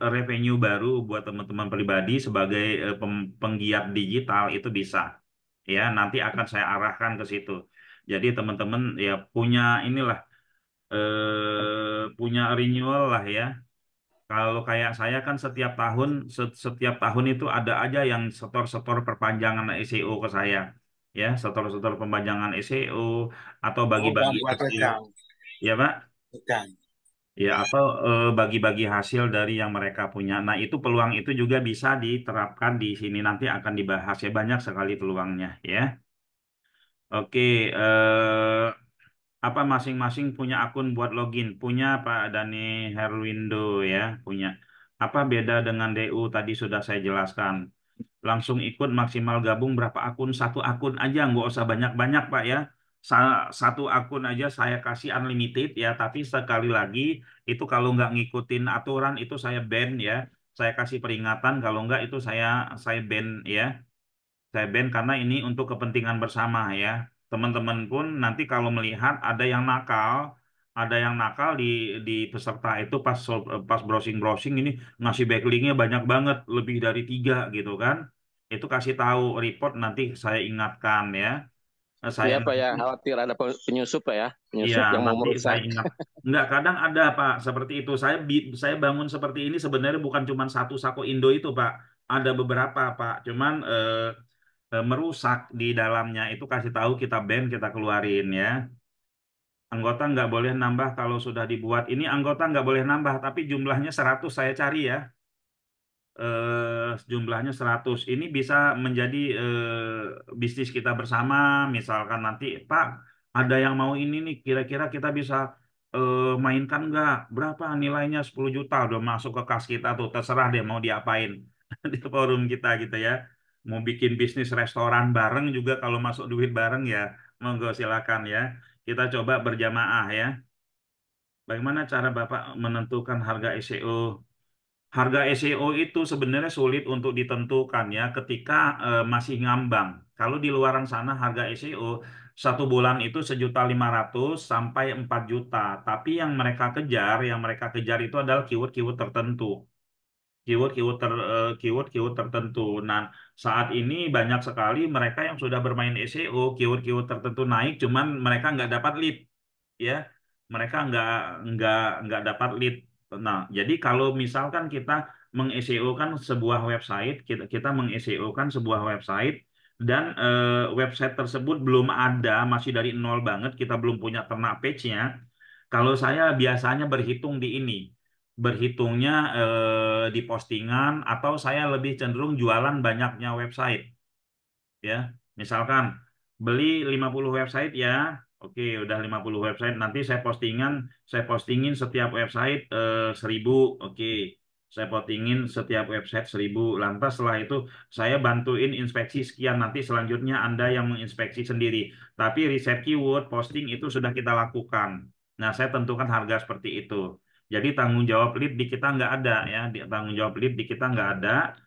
revenue baru buat teman-teman pribadi sebagai penggiat digital, itu bisa ya, nanti akan saya arahkan ke situ. Jadi teman-teman ya punya renewal lah ya. Kalau kayak saya kan setiap tahun itu ada aja yang setor-setor perpanjangan SEO ke saya. Ya, setor-setor perpanjangan SEO atau Oh, Bang, bagi-bagi buat hasil. wedang. Ya, Pak. Wedang. Ya, atau bagi-bagi hasil dari yang mereka punya. Nah, itu peluang itu juga bisa diterapkan di sini, nanti akan dibahas ya, banyak sekali peluangnya ya. Oke, apa masing-masing punya akun buat login? Punya Pak Dani Herwindo ya, punya. Apa beda dengan DU tadi sudah saya jelaskan. Langsung ikut maksimal gabung berapa akun? Satu akun aja, nggak usah banyak-banyak Pak ya. Satu akun aja saya kasih unlimited ya, tapi sekali lagi itu kalau nggak ngikutin aturan itu saya ban ya. Saya kasih peringatan, kalau nggak itu saya ban ya. Saya ban karena ini untuk kepentingan bersama ya. Teman-teman pun nanti kalau melihat ada yang nakal ada yang nakal di peserta itu pas browsing ini ngasih backlinknya banyak banget, lebih dari 3 gitu kan. Itu kasih tahu report, nanti saya ingatkan ya. Saya Iya Pak ya, nanti khawatir ada penyusup Pak ya, Iya, penyusup yang mau nanti saya merusak. ingat. Enggak, kadang ada Pak seperti itu. Saya bangun seperti ini sebenarnya bukan cuma satu Sako Indo itu Pak. Ada beberapa Pak. Cuman merusak di dalamnya itu kasih tahu kita ban, kita keluarin ya. Anggota nggak boleh nambah kalau sudah dibuat. Ini anggota nggak boleh nambah, tapi jumlahnya 100 saya cari ya. Jumlahnya 100. Ini bisa menjadi bisnis kita bersama. Misalkan nanti, Pak, ada yang mau ini nih, kira-kira kita bisa mainkan nggak? Berapa nilainya? 10 juta udah masuk ke kas kita tuh. Terserah deh mau diapain di forum kita gitu ya. Mau bikin bisnis restoran bareng juga kalau masuk duit bareng ya, monggo silakan ya. Kita coba berjamaah ya. Bagaimana cara Bapak menentukan harga SEO? Harga SEO itu sebenarnya sulit untuk ditentukan ya ketika masih ngambang. Kalau di luaran sana harga SEO 1 bulan itu 1.500.000 sampai 4 juta. Tapi yang mereka kejar itu adalah keyword-keyword tertentu. Keyword-keyword tertentu. Nah, saat ini banyak sekali mereka yang sudah bermain SEO, keyword-keyword tertentu naik, cuman mereka nggak dapat lead ya, mereka nggak nggak dapat lead. Nah, jadi kalau misalkan kita meng-SEO kan sebuah website, kita meng-SEO kan sebuah website dan website tersebut belum ada, masih dari nol banget, kita belum punya ternak page-nya. Kalau saya biasanya berhitung di ini, berhitungnya di postingan, atau saya lebih cenderung jualan banyaknya website ya. Misalkan beli 50 website ya. Oke, udah 50 website. Nanti saya postingin setiap website 1.000. Oke. Saya postingin setiap website 1.000. Lantas setelah itu saya bantuin inspeksi sekian. Nanti selanjutnya Anda yang menginspeksi sendiri. Tapi riset keyword posting itu sudah kita lakukan. Nah, saya tentukan harga seperti itu. Jadi tanggung jawab lead di kita nggak ada ya. Tanggung jawab lead di kita nggak ada.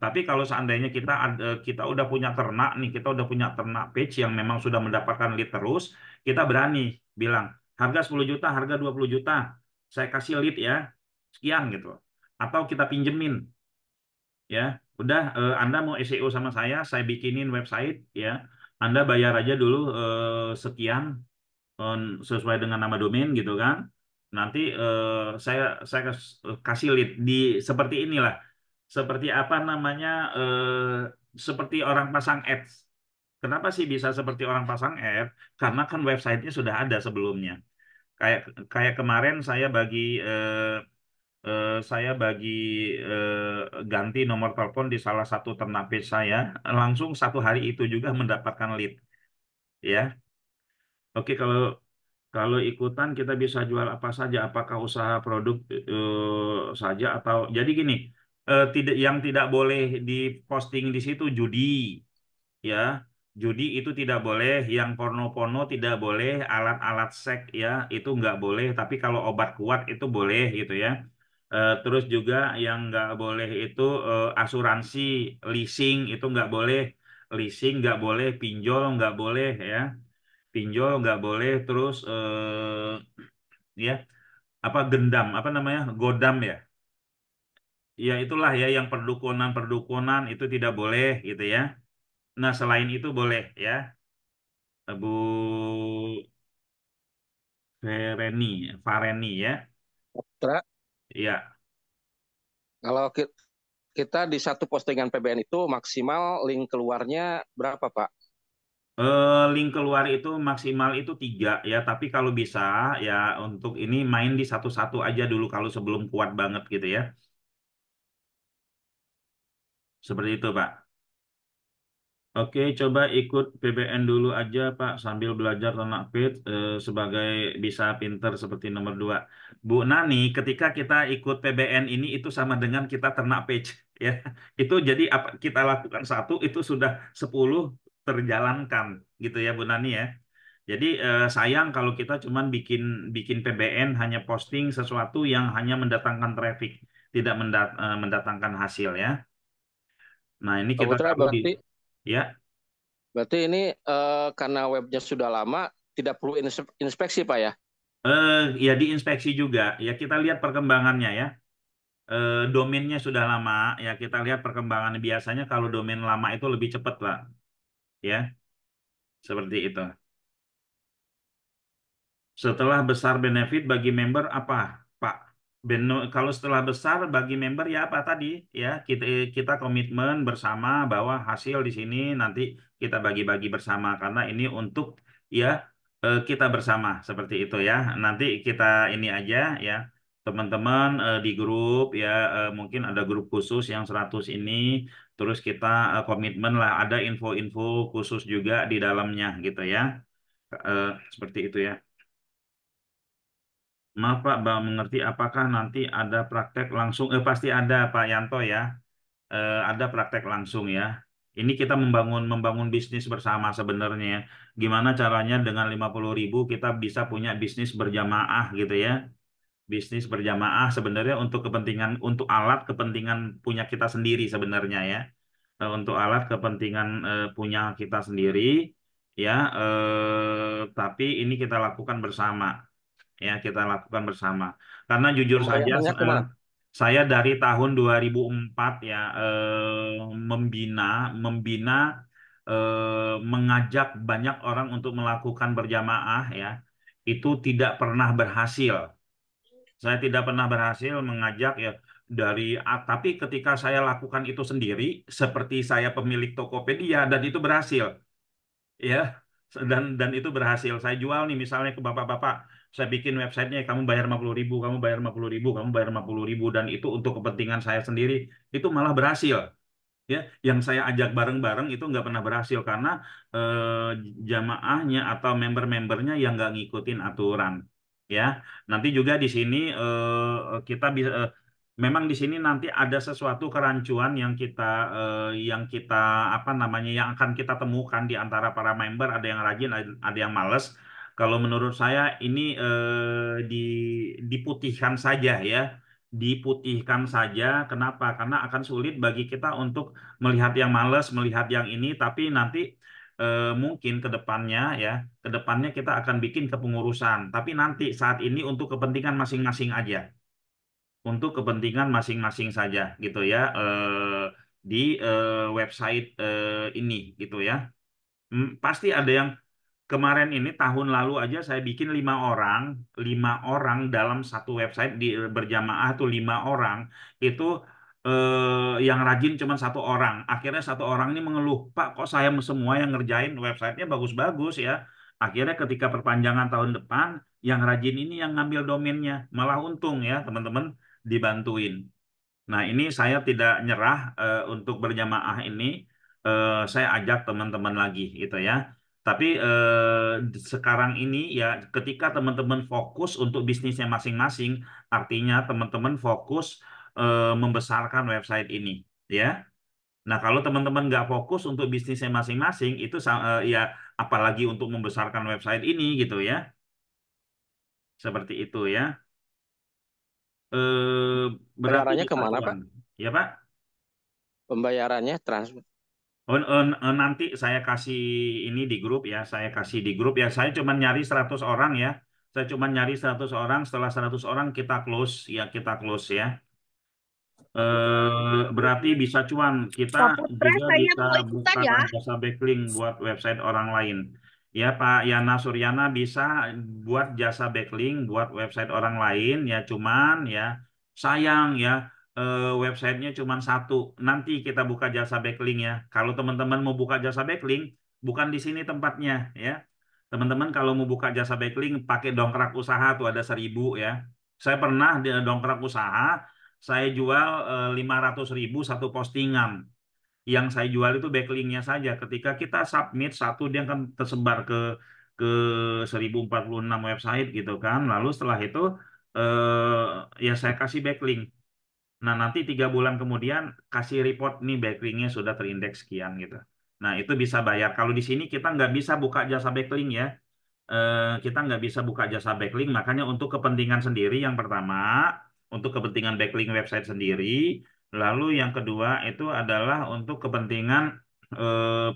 Tapi kalau seandainya kita udah punya ternak nih, kita udah punya ternak page yang memang sudah mendapatkan lead terus, kita berani bilang harga 10 juta, harga 20 juta, saya kasih lead ya, sekian gitu. Atau kita pinjemin ya. Udah Anda mau SEO sama saya bikinin website ya. Anda bayar aja dulu sekian eh, sesuai dengan nama domain gitu kan. Nanti saya kasih lead di seperti inilah. Seperti apa namanya? Seperti orang pasang ads. Kenapa sih bisa seperti orang pasang ads? Karena kan websitenya sudah ada sebelumnya. Kayak kayak kemarin saya bagi ganti nomor telepon di salah satu ternak page saya, langsung 1 hari itu juga mendapatkan lead ya. Oke, kalau ikutan kita bisa jual apa saja, apakah usaha produk saja atau jadi gini, tidak yang tidak boleh diposting di situ judi, ya, judi itu tidak boleh, yang porno-porno tidak boleh, alat-alat seks ya itu nggak boleh, tapi kalau obat kuat itu boleh gitu ya. Terus juga yang nggak boleh itu asuransi, leasing itu nggak boleh, leasing nggak boleh, pinjol nggak boleh ya. Pinjol nggak boleh, terus ya apa gendam apa namanya godam ya, ya itulah ya yang perdukunan itu tidak boleh gitu ya. Nah selain itu boleh ya, Bu Fareni ya, Tra, ya. kalau kita di satu postingan PBN itu maksimal link keluarnya berapa Pak? Link keluar itu maksimal itu 3 ya, tapi kalau bisa ya untuk ini main di satu-satu aja dulu kalau sebelum kuat banget gitu ya, seperti itu Pak. Oke, coba ikut PBN dulu aja, Pak, sambil belajar ternak pet sebagai bisa pinter seperti nomor 2. Bu Nani, ketika kita ikut PBN ini itu sama dengan kita ternak page, ya. Itu jadi apa kita lakukan satu itu sudah 10 terjalankan, gitu ya, Bu Nani ya. Jadi sayang kalau kita cuman bikin bikin PBN hanya posting sesuatu yang hanya mendatangkan traffic, tidak mendatangkan hasil ya. Nah, ini Pak kita Putra, tahu berarti ya. berarti ini karena webnya sudah lama tidak perlu inspeksi Pak ya? Ya diinspeksi juga. Ya kita lihat perkembangannya ya. Domainnya sudah lama. Ya kita lihat perkembangannya. Biasanya kalau domain lama itu lebih cepat, Pak. Ya, seperti itu. Setelah besar benefit bagi member apa, Pak? Kalau setelah besar bagi member ya apa tadi? Ya, kita komitmen bersama bahwa hasil di sini nanti kita bagi-bagi bersama karena ini untuk ya kita bersama seperti itu ya. Nanti kita ini aja ya. Teman-teman di grup ya mungkin ada grup khusus yang 100 ini terus kita komitmen lah ada info-info khusus juga di dalamnya gitu ya. Seperti itu ya. Maaf Pak, Bang mengerti apakah nanti ada praktek langsung? Pasti ada Pak Yanto ya. Ada praktek langsung ya. Ini kita membangun membangun bisnis bersama sebenarnya ya. Gimana caranya dengan 50.000 kita bisa punya bisnis berjamaah gitu ya. Bisnis berjamaah sebenarnya untuk kepentingan untuk alat kepentingan punya kita sendiri sebenarnya ya. Untuk alat kepentingan punya kita sendiri ya. Tapi ini kita lakukan bersama ya kita lakukan bersama. Karena jujur saja Pembayarannya kemana? saya dari tahun 2004 ya membina membina mengajak banyak orang untuk melakukan berjamaah ya itu tidak pernah berhasil. Saya tidak pernah berhasil mengajak ya tapi ketika saya lakukan itu sendiri seperti saya pemilik Tokopedia dan itu berhasil ya dan itu berhasil saya jual nih misalnya ke bapak-bapak saya bikin websitenya kamu bayar 50.000 kamu bayar 50.000 kamu bayar 50.000 dan itu untuk kepentingan saya sendiri itu malah berhasil ya yang saya ajak bareng-bareng itu nggak pernah berhasil karena eh, jamaahnya atau member-membernya yang nggak ngikutin aturan ya nanti juga di sini kita bisa memang di sini nanti ada sesuatu kerancuan yang kita apa namanya yang akan kita temukan di antara para member ada yang rajin ada yang males kalau menurut saya ini diputihkan saja ya diputihkan saja. Kenapa? Karena akan sulit bagi kita untuk melihat yang males, melihat yang ini, tapi nanti mungkin ke depannya ya, ke depannya kita akan bikin kepengurusan. Tapi nanti saat ini untuk kepentingan masing-masing aja, untuk kepentingan masing-masing saja gitu ya di website ini gitu ya. Pasti ada yang kemarin ini tahun lalu aja saya bikin 5 orang dalam satu website berjamaah tuh 5 orang itu yang rajin cuma 1 orang. Akhirnya 1 orang ini mengeluh, Pak, kok saya semua yang ngerjain websitenya bagus-bagus ya. Akhirnya ketika perpanjangan tahun depan, yang rajin ini yang ngambil domainnya, malah untung ya teman-teman dibantuin. Nah, ini saya tidak nyerah untuk berjamaah ini. Saya ajak teman-teman lagi gitu ya. Tapi sekarang ini ya ketika teman-teman fokus untuk bisnisnya masing-masing, artinya teman-teman fokus membesarkan website ini ya. Nah, kalau teman-teman nggak fokus untuk bisnisnya masing-masing, itu ya apalagi untuk membesarkan website ini gitu ya. Seperti itu ya. Berarti Bayarannya bisa kemana, cuan. Pak? Ya, Pak? Pembayarannya transfer. Nanti saya kasih ini di grup ya, saya kasih di grup ya. Saya cuma nyari 100 orang ya. Saya cuma nyari 100 orang, setelah 100 orang kita close ya, kita close ya. Berarti bisa cuan. Kita Pak Putra, juga saya bisa mau ikutan buka ya. jasa backlink buat website orang lain. Ya, Pak Yana Suryana bisa buat jasa backlink buat website orang lain ya, cuman ya sayang ya websitenya cuma satu. Nanti kita buka jasa backlink ya. Kalau teman-teman mau buka jasa backlink, bukan di sini tempatnya ya. Teman-teman kalau mau buka jasa backlink pakai dongkrak usaha tuh ada 1.000 ya. Saya pernah di dongkrak usaha saya jual 500.000 satu postingan. Yang saya jual itu backlinknya saja. Ketika kita submit satu, dia akan tersebar ke 1046 website gitu kan. Lalu setelah itu ya saya kasih backlink. Nah nanti 3 bulan kemudian kasih report nih backlinknya sudah terindeks sekian gitu. Nah itu bisa bayar. Kalau di sini kita nggak bisa buka jasa backlink ya kita nggak bisa buka jasa backlink. Makanya untuk kepentingan sendiri yang pertama, untuk kepentingan backlink website sendiri, lalu yang kedua itu adalah untuk kepentingan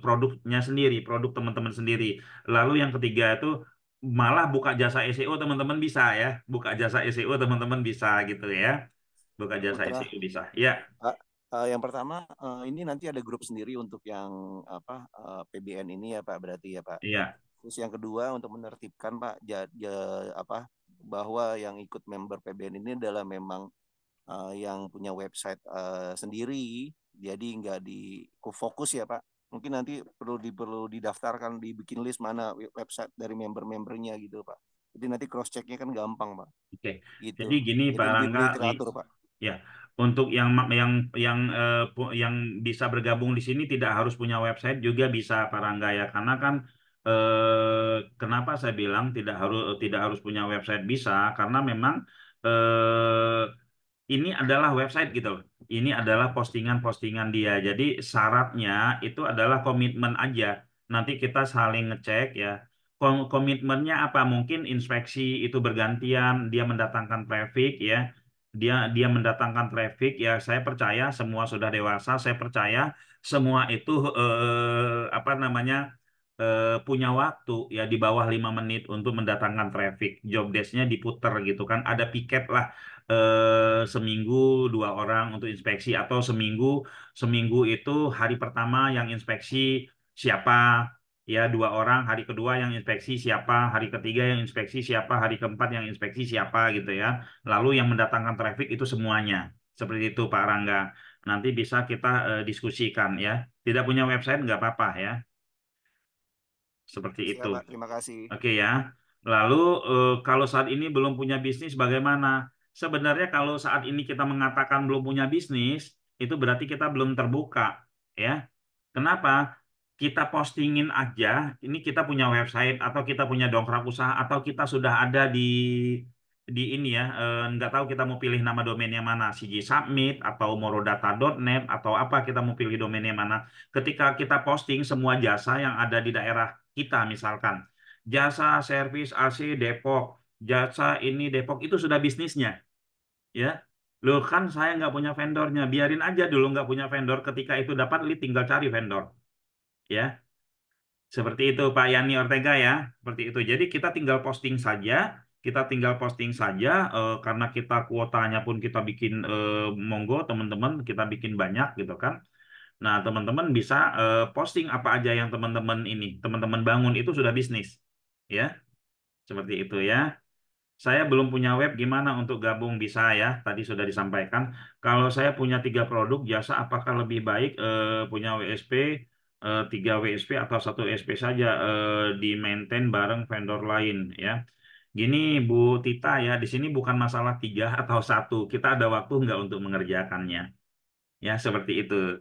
produknya sendiri, produk teman-teman sendiri. Lalu yang ketiga itu malah buka jasa SEO teman-teman bisa ya. Buka jasa SEO teman-teman bisa gitu ya. Buka jasa Putra, SEO bisa. Ya, ah, yang pertama ini nanti ada grup sendiri untuk yang apa PBN ini ya Pak berarti ya Pak. iya. Terus yang kedua untuk menertibkan Pak apa bahwa yang ikut member PBN ini adalah memang yang punya website sendiri, jadi nggak di fokus ya Pak. Mungkin nanti perlu didaftarkan, dibikin list mana website dari member-membernya gitu Pak. Jadi nanti cross checknya kan gampang Pak. Oke. Gitu. Jadi gini Jadi Pak lebih Rangga, lebih teratur Pak. ya, untuk yang bisa bergabung di sini tidak harus punya website juga bisa Pak Rangga ya, karena kan kenapa saya bilang tidak harus punya website bisa, karena memang eh, ini adalah website gitu loh. Ini adalah postingan-postingan dia. Jadi syaratnya itu adalah komitmen aja. Nanti kita saling ngecek ya. Komitmennya apa? Mungkin inspeksi itu bergantian, dia mendatangkan traffic ya. Dia mendatangkan traffic ya. Saya percaya semua sudah dewasa. Saya percaya semua itu apa namanya punya waktu ya di bawah 5 menit untuk mendatangkan traffic. Job desk-nya diputer gitu kan. Ada piket lah seminggu 2 orang untuk inspeksi, atau seminggu itu hari pertama yang inspeksi siapa ya 2 orang, hari kedua yang inspeksi siapa, hari ketiga yang inspeksi siapa, hari keempat yang inspeksi siapa gitu ya. Lalu yang mendatangkan traffic itu semuanya. Seperti itu Pak Rangga. Nanti bisa kita diskusikan ya. Tidak punya website nggak apa-apa ya. Seperti itu. Siap Pak, terima kasih. Oke ya. Lalu kalau saat ini belum punya bisnis bagaimana? Sebenarnya kalau saat ini kita mengatakan belum punya bisnis, itu berarti kita belum terbuka, ya. Kenapa? Kita postingin aja, ini kita punya website atau kita punya dongkrak usaha atau kita sudah ada di ini ya, nggak tahu kita mau pilih nama domainnya mana, CG Submit atau morodata.net atau apa, kita mau pilih domainnya mana. Ketika kita posting semua jasa yang ada di daerah kita, misalkan jasa servis AC Depok, jasa ini Depok, itu sudah bisnisnya, ya. Loh kan saya nggak punya vendornya, biarin aja dulu nggak punya vendor. Ketika itu dapat, li tinggal cari vendor, ya. Seperti itu Pak Yani Ortega ya, seperti itu. Jadi kita tinggal posting saja, karena kita kuotanya pun kita bikin monggo teman-teman, kita bikin banyak gitu kan. Nah teman-teman bisa posting apa aja yang teman-teman bangun itu sudah bisnis, ya. Seperti itu ya. Saya belum punya web, gimana untuk gabung bisa ya? Tadi sudah disampaikan. Kalau saya punya 3 produk jasa, apakah lebih baik punya WSP, 3 WSP atau 1 WSP saja di maintain bareng vendor lain ya? Gini Bu Tita ya, di sini bukan masalah 3 atau 1. Kita ada waktu nggak untuk mengerjakannya? Ya, seperti itu.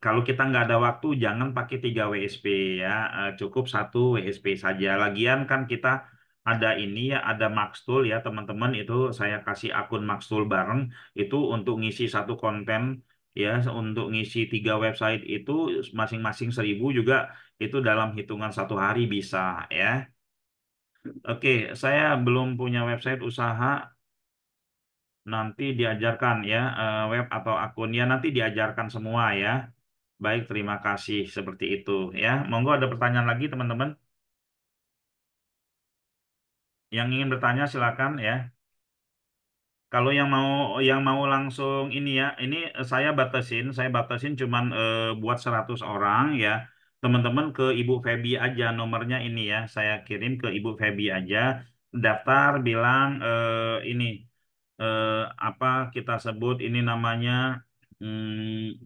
Kalau kita nggak ada waktu, jangan pakai 3 WSP ya. Cukup 1 WSP saja. Lagian kan kita ada ini ya, ada Maxtool ya teman-teman. Itu saya kasih akun Maxtool bareng. Itu untuk ngisi satu konten ya, untuk ngisi 3 website itu masing-masing 1.000 juga. Itu dalam hitungan 1 hari bisa ya. Oke, saya belum punya website usaha. Nanti diajarkan ya, web atau akun ya, nanti diajarkan semua ya. Baik, terima kasih seperti itu ya. Monggo ada pertanyaan lagi teman-teman. Yang ingin bertanya silakan ya. Kalau yang mau langsung ini ya, ini saya batasin cuman buat 100 orang ya. Teman-teman ke Ibu Feby aja nomornya ini ya. Saya kirim ke Ibu Feby aja. Daftar bilang ini eh, apa kita sebut ini namanya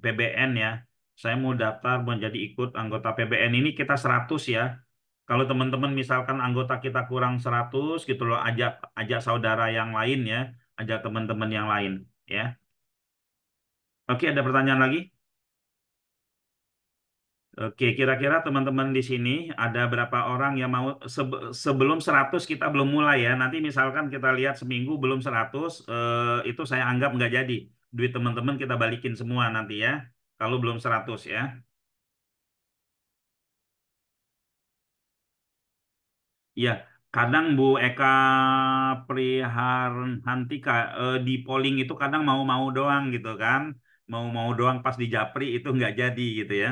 PBN ya. Saya mau daftar menjadi ikut anggota PBN ini, kita 100 ya. Kalau teman-teman misalkan anggota kita kurang 100 gitu loh, ajak ajak saudara yang lain ya, ajak teman-teman yang lain ya. Oke, ada pertanyaan lagi? Oke, kira-kira teman-teman di sini ada berapa orang yang mau sebelum 100 kita belum mulai ya. Nanti misalkan kita lihat seminggu belum 100, itu saya anggap nggak jadi. Duit teman-teman kita balikin semua nanti ya. Kalau belum 100 ya. Iya, kadang Bu Eka Priharhantika di polling itu kadang mau-mau doang gitu kan. Mau-mau doang, pas di Japri itu nggak jadi gitu ya.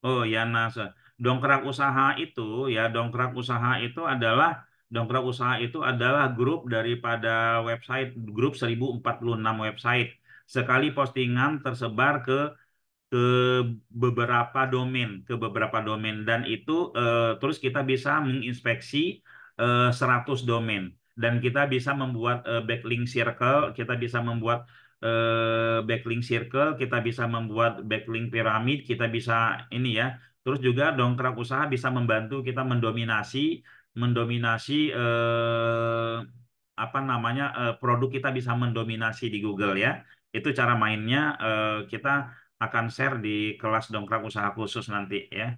Oh ya Nas, dongkrak usaha itu ya, dongkrak usaha itu adalah grup daripada website, grup 1046 website. Sekali postingan tersebar ke beberapa domain dan itu terus kita bisa menginspeksi 100 domain dan kita bisa membuat backlink circle, kita bisa membuat backlink piramid, kita bisa ini ya. Terus juga dongkrak usaha bisa membantu kita mendominasi mendominasi apa namanya produk kita bisa mendominasi di Google ya. Itu cara mainnya, kita akan share di kelas dongkrak usaha khusus nanti ya.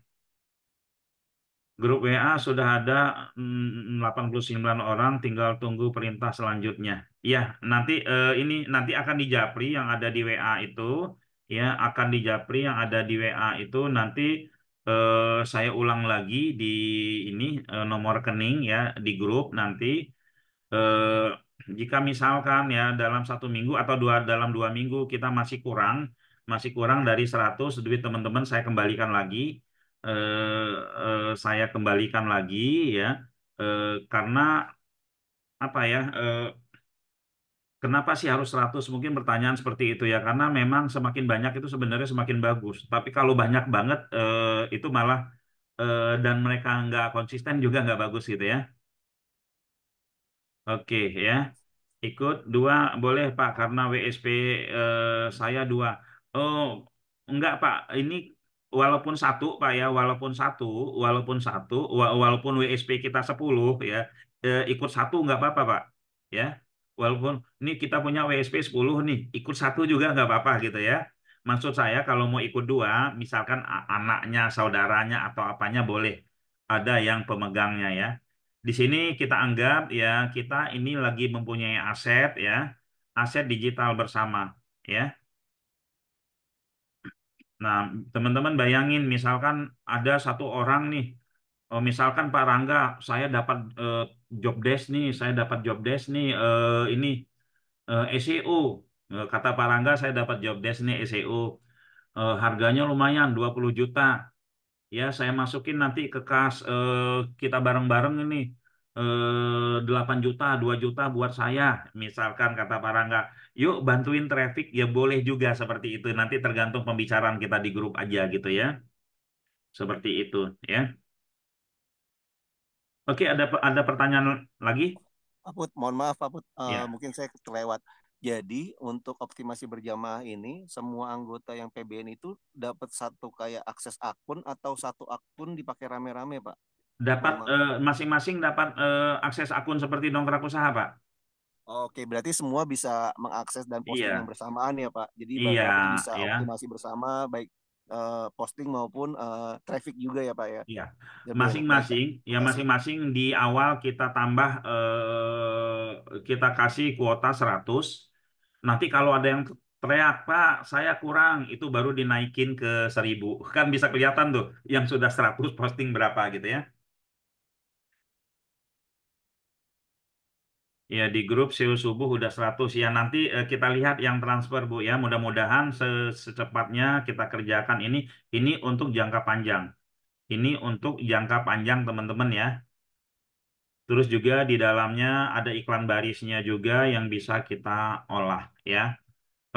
Grup WA sudah ada 89 orang, tinggal tunggu perintah selanjutnya. Ya, nanti ini nanti akan dijapri yang ada di WA itu, ya akan dijapri yang ada di WA itu nanti saya ulang lagi di ini nomor rekening ya di grup nanti. eh, Jika misalkan ya dalam 1 minggu atau dalam 2 minggu kita masih kurang dari 100 duit teman-teman saya kembalikan lagi ya. Karena apa ya, kenapa sih harus 100? Mungkin pertanyaan seperti itu ya, karena memang semakin banyak itu sebenarnya semakin bagus, tapi kalau banyak banget itu malah dan mereka nggak konsisten juga nggak bagus gitu ya. Oke ya. Ikut 2 boleh Pak karena WSP saya 2. Oh enggak Pak, ini walaupun 1 Pak ya, walaupun WSP kita 10 ya, ikut 1 enggak apa-apa Pak ya. Walaupun ini kita punya WSP 10 nih, ikut 1 juga enggak apa-apa gitu ya. Maksud saya kalau mau ikut 2, misalkan anaknya, saudaranya atau apanya boleh. Ada yang pemegangnya ya. Di sini kita anggap ya kita ini lagi mempunyai aset ya, aset digital bersama ya. Nah, teman-teman bayangin misalkan ada satu orang nih, oh, misalkan Pak Rangga, saya dapat job desk nih ini SEO. Kata Pak Rangga saya dapat job desk nih SEO. Harganya lumayan 20 juta. Ya, saya masukin nanti ke kas kita bareng-bareng ini 8 juta, 2 juta buat saya. Misalkan kata Pak Rangga, yuk bantuin traffic ya boleh juga seperti itu. Nanti tergantung pembicaraan kita di grup aja gitu ya. Seperti itu ya. Oke, ada pertanyaan lagi? Pak Put, mohon maaf Pak Put, Ya. mungkin saya kelewat. Jadi untuk optimasi berjamaah ini semua anggota yang PBN itu dapat satu kayak akses akun atau satu akun dipakai rame-rame Pak? Dapat Mohon maaf. masing-masing dapat akses akun seperti dongkrak usaha, Pak. Oke, berarti semua bisa mengakses dan posting yang Iya, bersamaan ya Pak. Jadi iya, berarti bisa ya, optimasi bersama baik posting maupun traffic juga ya Pak ya. iya. Jabir, baik Pak. Masing-masing, ya Makasih. masing-masing di awal kita tambah, kita kasih kuota 100. Nanti kalau ada yang teriak, Pak, saya kurang, itu baru dinaikin ke 1000. Kan bisa kelihatan tuh, yang sudah 100 posting berapa gitu ya. Ya di grup SEO subuh udah 100 ya, nanti kita lihat yang transfer Bu ya, mudah-mudahan secepatnya kita kerjakan ini untuk jangka panjang. Ini untuk jangka panjang teman-teman ya. Terus juga di dalamnya ada iklan barisnya juga yang bisa kita olah ya.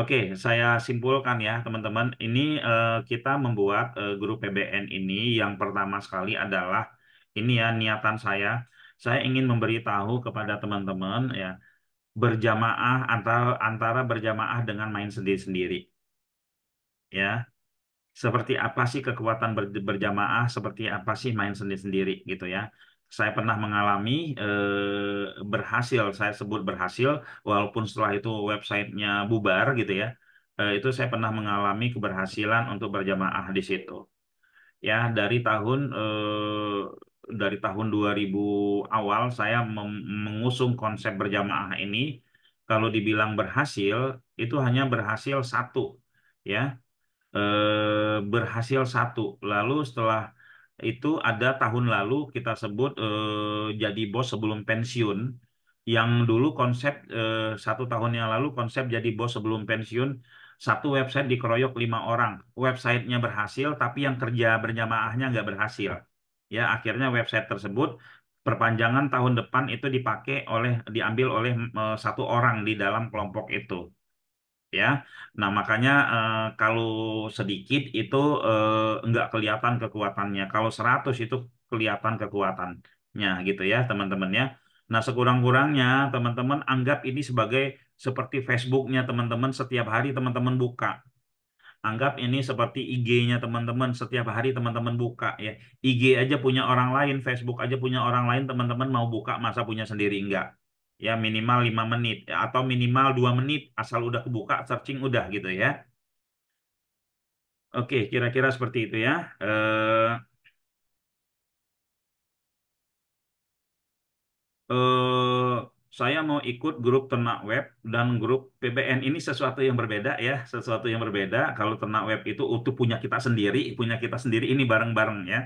Oke, saya simpulkan ya teman-teman. Ini kita membuat grup PBN ini yang pertama sekali adalah ini ya niatan saya. Saya ingin memberitahu kepada teman-teman ya, berjamaah antara antara berjamaah dengan main sendiri-sendiri ya. Seperti apa sih kekuatan berjamaah, seperti apa sih main sendiri-sendiri gitu ya. Saya pernah mengalami berhasil, saya sebut berhasil, walaupun setelah itu websitenya bubar gitu ya. Itu saya pernah mengalami keberhasilan untuk berjamaah di situ. Ya, dari tahun 2000 awal saya mengusung konsep berjamaah ini. Kalau dibilang berhasil, itu hanya berhasil satu ya, berhasil satu. Lalu setelah itu ada tahun lalu kita sebut jadi bos sebelum pensiun. Yang dulu konsep 1 tahun yang lalu konsep jadi bos sebelum pensiun Satu website dikeroyok 5 orang. Websitenya berhasil, tapi yang kerja berjamaahnya nggak berhasil. Ya, akhirnya website tersebut perpanjangan tahun depan itu diambil oleh 1 orang di dalam kelompok itu. Ya, nah makanya kalau sedikit itu nggak kelihatan kekuatannya. Kalau 100 itu kelihatan kekuatannya gitu ya teman-teman ya. Nah sekurang-kurangnya teman-teman anggap ini sebagai seperti Facebooknya teman-teman setiap hari teman-teman buka. Anggap ini seperti IG-nya teman-teman setiap hari teman-teman buka ya. IG aja punya orang lain, Facebook aja punya orang lain teman-teman mau buka masa punya sendiri enggak? Ya minimal 5 menit ya, atau minimal 2 menit asal udah kebuka searching udah gitu ya. Oke, kira-kira seperti itu ya. eh, saya mau ikut grup ternak web dan grup PBN ini sesuatu yang berbeda ya, sesuatu yang berbeda. Kalau ternak web itu utuh punya kita sendiri ini bareng-bareng ya.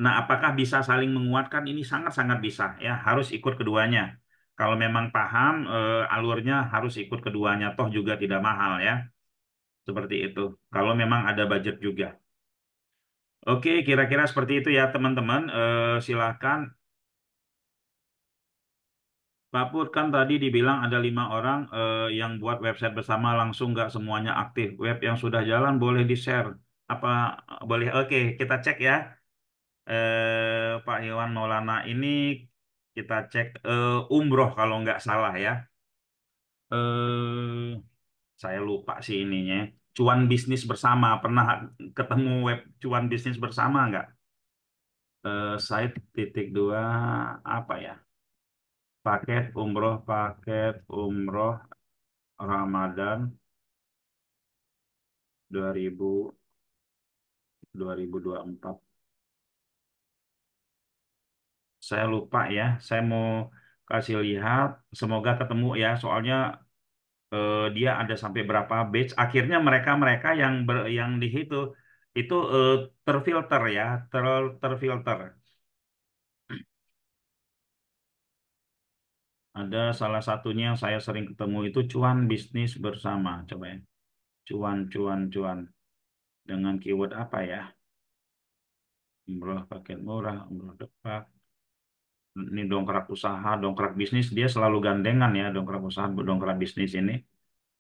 Nah, apakah bisa saling menguatkan? Ini sangat-sangat bisa ya. Harus ikut keduanya. Kalau memang paham alurnya harus ikut keduanya. Toh juga tidak mahal ya. Seperti itu. Kalau memang ada budget juga. Oke, kira-kira seperti itu ya teman-teman. Silakan. Pak Put kan tadi dibilang ada 5 orang yang buat website bersama langsung nggak semuanya aktif. Web yang sudah jalan boleh di-share. Apa boleh? Oke, kita cek ya. Pak Iwan Maulana ini kita cek umroh kalau nggak salah ya. Eh, saya lupa sih ininya. Cuan bisnis bersama. Pernah ketemu web cuan bisnis bersama nggak? Site titik dua apa ya? Paket umroh Ramadan 2000 2024. Saya lupa ya. Saya mau kasih lihat. Semoga ketemu ya. Soalnya dia ada sampai berapa batch. Akhirnya mereka-mereka yang di situ itu terfilter ya, terfilter. Ada salah satunya yang saya sering ketemu itu cuan bisnis bersama. Coba ya. Cuan, cuan, cuan. Dengan keyword apa ya? Umroh paket murah, umroh depak. Ini dongkrak usaha, dongkrak bisnis, dia selalu gandengan ya, dongkrak usaha, dongkrak bisnis ini.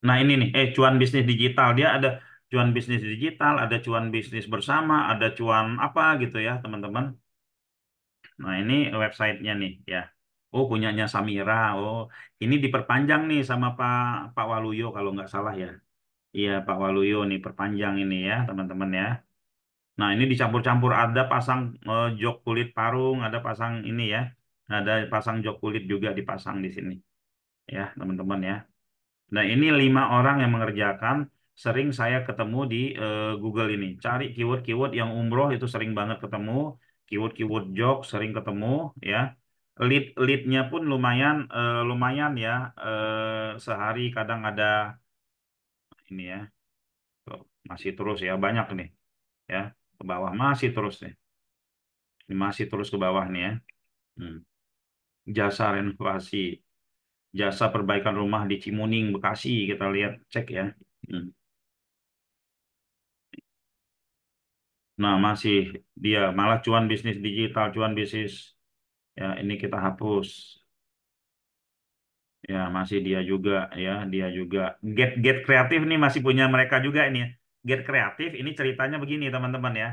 Nah ini nih, cuan bisnis digital, dia ada cuan bisnis digital, ada cuan bisnis bersama, ada cuan apa gitu ya teman-teman. Nah ini websitenya nih ya. Oh punyanya Samira, oh ini diperpanjang nih sama Pak Pak Waluyo kalau nggak salah ya. Iya Pak Waluyo nih perpanjang ini ya teman-teman ya. Nah, ini dicampur-campur ada pasang jok kulit parung, ada pasang ini ya. Ada pasang jok kulit juga dipasang di sini ya, teman-teman ya. Nah, ini 5 orang yang mengerjakan. Sering saya ketemu di Google ini. Cari keyword-keyword yang umroh itu sering banget ketemu. Keyword-keyword jok sering ketemu ya. Lead-leadnya pun lumayan lumayan ya. Sehari kadang ada ini ya. Tuh, masih terus ya banyak nih ya. Ke bawah masih terus nih. Ini masih terus ke bawah nih ya. Hmm. Jasa renovasi, jasa perbaikan rumah di Cimuning, Bekasi, kita lihat cek ya. Hmm. Nah, masih dia malah cuan bisnis digital, cuan bisnis ya ini kita hapus. Ya, masih dia juga ya, dia juga. Get kreatif nih masih punya mereka juga ini ya. Get kreatif ini ceritanya begini teman-teman ya.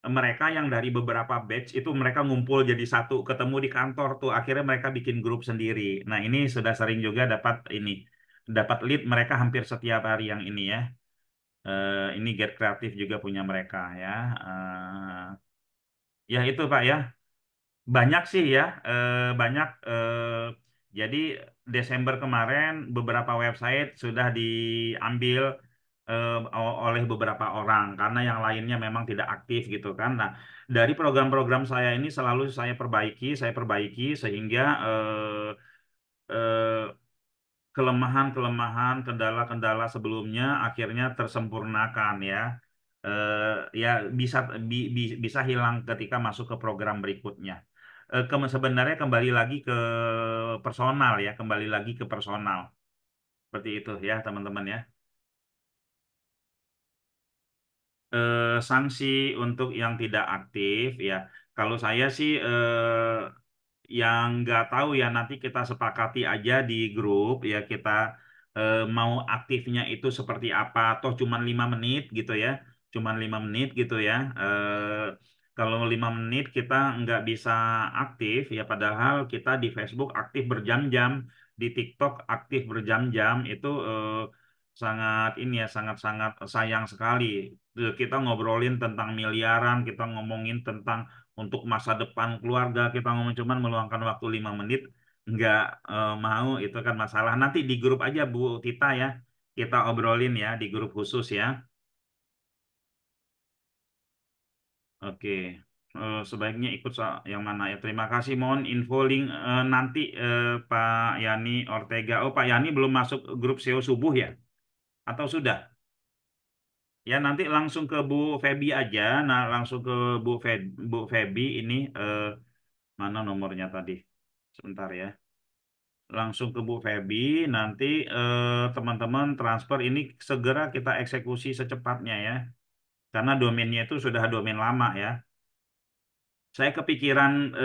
Mereka yang dari beberapa batch itu mereka ngumpul jadi satu, ketemu di kantor tuh, akhirnya mereka bikin grup sendiri. Nah, ini sudah sering juga dapat lead mereka hampir setiap hari yang ini ya. Ini Get Kreatif juga punya mereka ya. Ya itu Pak ya. Banyak sih ya, banyak. Jadi Desember kemarin beberapa website sudah diambil oleh beberapa orang karena yang lainnya memang tidak aktif gitu kan. Nah, dari program-program saya ini selalu saya perbaiki sehingga eh, kelemahan-kelemahan, kendala-kendala sebelumnya akhirnya tersempurnakan ya. Ya bisa bisa hilang ketika masuk ke program berikutnya. Sebenarnya kembali lagi ke personal ya, kembali lagi ke personal. Seperti itu ya, teman-teman ya. sanksi untuk yang tidak aktif ya. Kalau saya sih yang nggak tahu ya nanti kita sepakati aja di grup ya kita mau aktifnya itu seperti apa atau cuman 5 menit gitu ya. Cuman 5 menit gitu ya. Kalau 5 menit kita nggak bisa aktif ya padahal kita di Facebook aktif berjam-jam, di TikTok aktif berjam-jam itu sangat ini ya sangat-sangat sayang sekali. Kita ngobrolin tentang miliaran, kita ngomongin tentang untuk masa depan keluarga, kita ngomong cuman meluangkan waktu 5 menit, nggak mau itu kan masalah. Nanti di grup aja Bu Tita ya, kita obrolin ya di grup khusus ya. Oke. Sebaiknya ikut yang mana ya? Terima kasih. Mohon info link nanti Pak Yani Ortega. Oh Pak Yani belum masuk grup SEO subuh ya? Atau sudah? Ya nanti langsung ke Bu Feby aja. Nah langsung ke Bu Feby ini mana nomornya tadi? Sebentar ya. Langsung ke Bu Feby. Nanti teman-teman transfer ini segera kita eksekusi secepatnya ya. Karena domainnya itu sudah domain lama ya. Saya kepikiran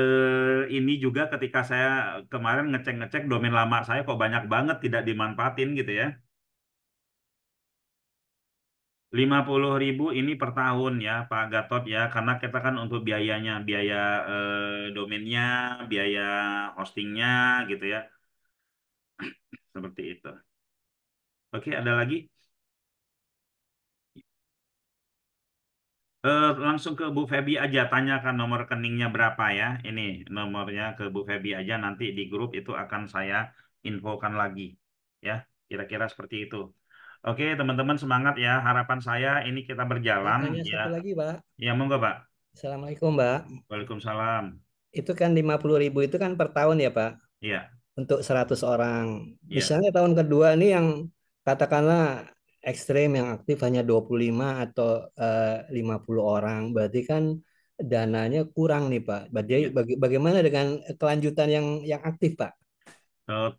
ini juga ketika saya kemarin ngecek-ngecek domain lama saya kok banyak banget tidak dimanfaatin gitu ya. 50.000 ini per tahun ya Pak Gatot ya karena kita kan untuk biayanya biaya domainnya biaya hostingnya gitu ya seperti itu. Oke ada lagi. Langsung ke Bu Feby aja tanyakan nomor rekeningnya berapa ya. Ini nomornya ke Bu Feby aja nanti di grup itu akan saya infokan lagi ya. Kira-kira seperti itu. Oke teman-teman semangat ya. Harapan saya ini kita Saya berjalan tanya ya. satu lagi, Pak. Ya monggo Pak. Assalamualaikum, Mbak. Waalaikumsalam. Itu kan 50.000 itu kan per tahun ya, Pak, Iya, untuk 100 orang. iya. Misalnya tahun kedua ini yang katakanlah ekstrim yang aktif hanya 25 atau 50 orang. Berarti kan dananya kurang nih, Pak. Berarti Iya. bagaimana dengan kelanjutan yang aktif, Pak?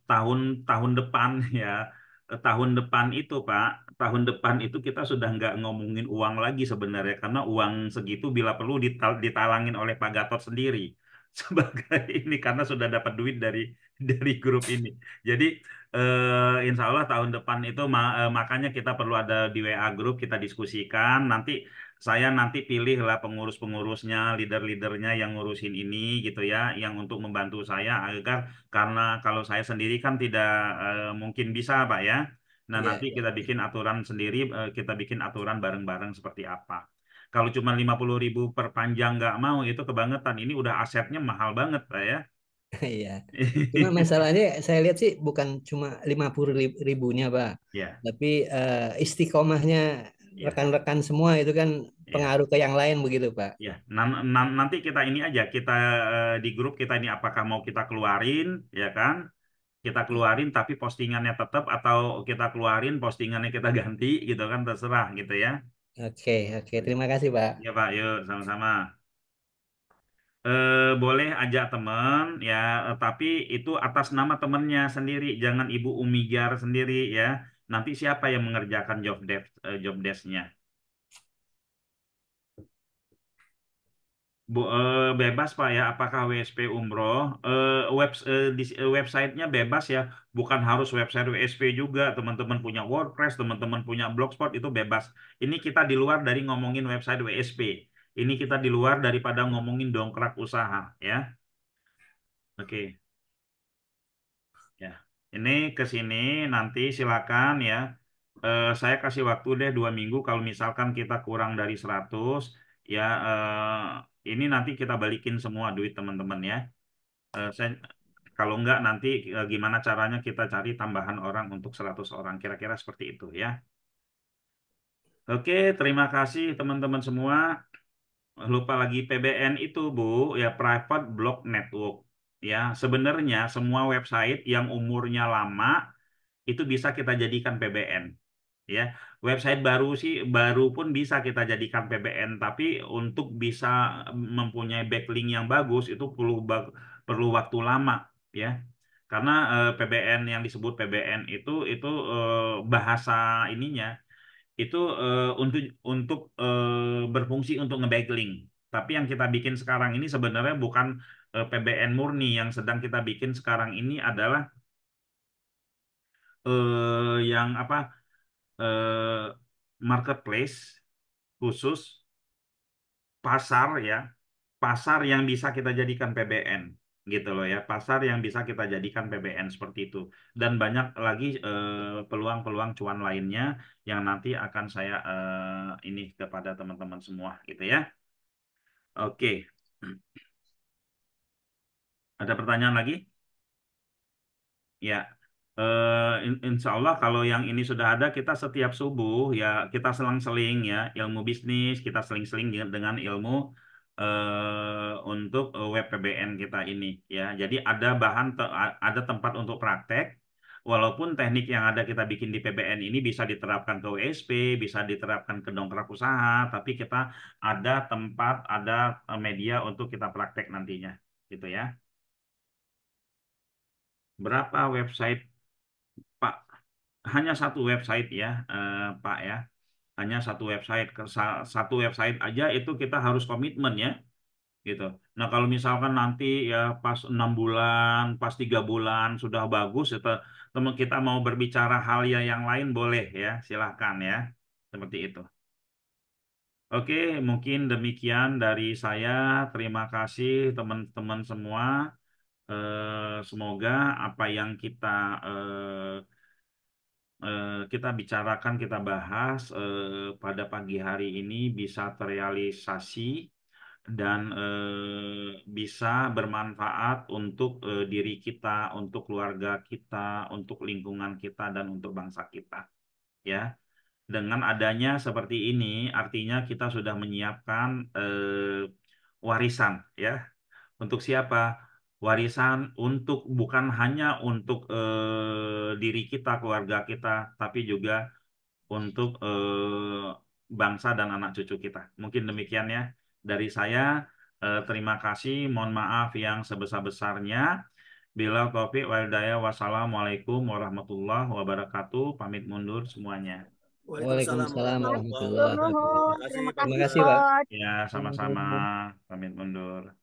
Tahun tahun depan ya tahun depan itu Pak tahun depan itu kita sudah nggak ngomongin uang lagi sebenarnya karena uang segitu bila perlu ditalangin oleh Pak Gatot sendiri sebagai ini karena sudah dapat duit dari grup ini jadi insya Allah tahun depan itu makanya kita perlu ada di WA grup kita diskusikan nanti saya nanti pilih lah pengurus-pengurusnya leader-leadernya yang ngurusin ini gitu ya yang untuk membantu saya agar karena kalau saya sendiri kan tidak mungkin bisa, Pak ya. Nah, Iya, nanti iya. kita bikin aturan sendiri, kita bikin aturan bareng-bareng seperti apa. Kalau cuma 50.000 per panjang nggak mau, itu kebangetan. Ini udah asetnya mahal banget, Pak ya. Iya. Cuma masalahnya saya lihat sih bukan cuma 50 ribunya, Pak. Ya, Tapi istiqomahnya ya, rekan-rekan semua itu kan ya. pengaruh ke yang lain begitu, Pak. Ya, nanti kita ini aja, kita di grup kita ini apakah mau kita keluarin, ya kan? Kita keluarin tapi postingannya tetap atau kita keluarin postingannya kita ganti gitu kan terserah gitu ya. Oke, oke. Terima kasih, Pak. Ya Pak, yuk sama-sama. Boleh ajak teman ya, tapi itu atas nama temannya sendiri, jangan Ibu Umijar sendiri ya. Nanti siapa yang mengerjakan job desk-nya? Bebas Pak ya, apakah WSP Umroh? Websitenya bebas ya, bukan harus website WSP juga. Teman-teman punya WordPress, teman-teman punya Blogspot itu bebas. Ini kita di luar dari ngomongin website WSP. Ini kita di luar daripada ngomongin dongkrak usaha ya. Oke. Ya, ini ke sini nanti silakan ya. Saya kasih waktu deh 2 minggu. Kalau misalkan kita kurang dari 100, ya ini nanti kita balikin semua duit teman-teman ya. Saya kalau enggak nanti gimana caranya kita cari tambahan orang untuk 100 orang. Kira-kira seperti itu ya. Oke, terima kasih teman-teman semua. Lupa lagi PBN itu Bu, ya Private Block Network. Ya, sebenarnya semua website yang umurnya lama itu bisa kita jadikan PBN ya website baru sih baru pun bisa kita jadikan PBN tapi untuk bisa mempunyai backlink yang bagus itu perlu waktu lama ya karena PBN yang disebut PBN itu bahasa ininya itu untuk berfungsi untuk nge-backlink. Tapi yang kita bikin sekarang ini sebenarnya bukan PBN murni. Yang sedang kita bikin sekarang ini adalah yang apa marketplace khusus pasar ya, pasar yang bisa kita jadikan PBN gitu loh ya, pasar yang bisa kita jadikan PBN seperti itu. Dan banyak lagi peluang-peluang cuan lainnya yang nanti akan saya ini kepada teman-teman semua gitu ya. Oke, ada pertanyaan lagi? Ya, insya Allah kalau yang ini sudah ada, kita setiap subuh ya kita selang-seling ya ilmu bisnis, kita seling-seling dengan ilmu untuk web PBN kita ini ya. Jadi ada bahan, ada tempat untuk praktek. Walaupun teknik yang ada kita bikin di PBN ini bisa diterapkan ke WSP, bisa diterapkan ke dongkrak usaha, tapi kita ada tempat, ada media untuk kita praktek nantinya, gitu ya. Berapa website Pak? Hanya satu website ya, Pak ya. Hanya satu website. Satu website aja itu kita harus komitmen ya, gitu. Nah kalau misalkan nanti ya pas 6 bulan, pas 3 bulan sudah bagus, itu teman kita mau berbicara hal yang lain boleh ya, silahkan ya, seperti itu. Oke, mungkin demikian dari saya. Terima kasih teman-teman semua. Semoga apa yang kita bicarakan, kita bahas pada pagi hari ini bisa terrealisasi dan bisa bermanfaat untuk diri kita, untuk keluarga kita, untuk lingkungan kita, dan untuk bangsa kita. Ya, dengan adanya seperti ini, artinya kita sudah menyiapkan warisan, ya. Untuk siapa? Warisan untuk bukan hanya untuk diri kita, keluarga kita, tapi juga untuk bangsa dan anak cucu kita. Mungkin demikian ya dari saya. Terima kasih. Mohon maaf yang sebesar-besarnya. Bila taufik wal hidayah. Wassalamualaikum warahmatullahi wabarakatuh. Pamit mundur semuanya. Waalaikumsalam Waalaikumsalam warahmatullahi warahmatullahi wabarakatuh. wabarakatuh. Terima kasih Terima Terima kasih, kasih, Pak. Coach. Ya, sama-sama. Pamit mundur.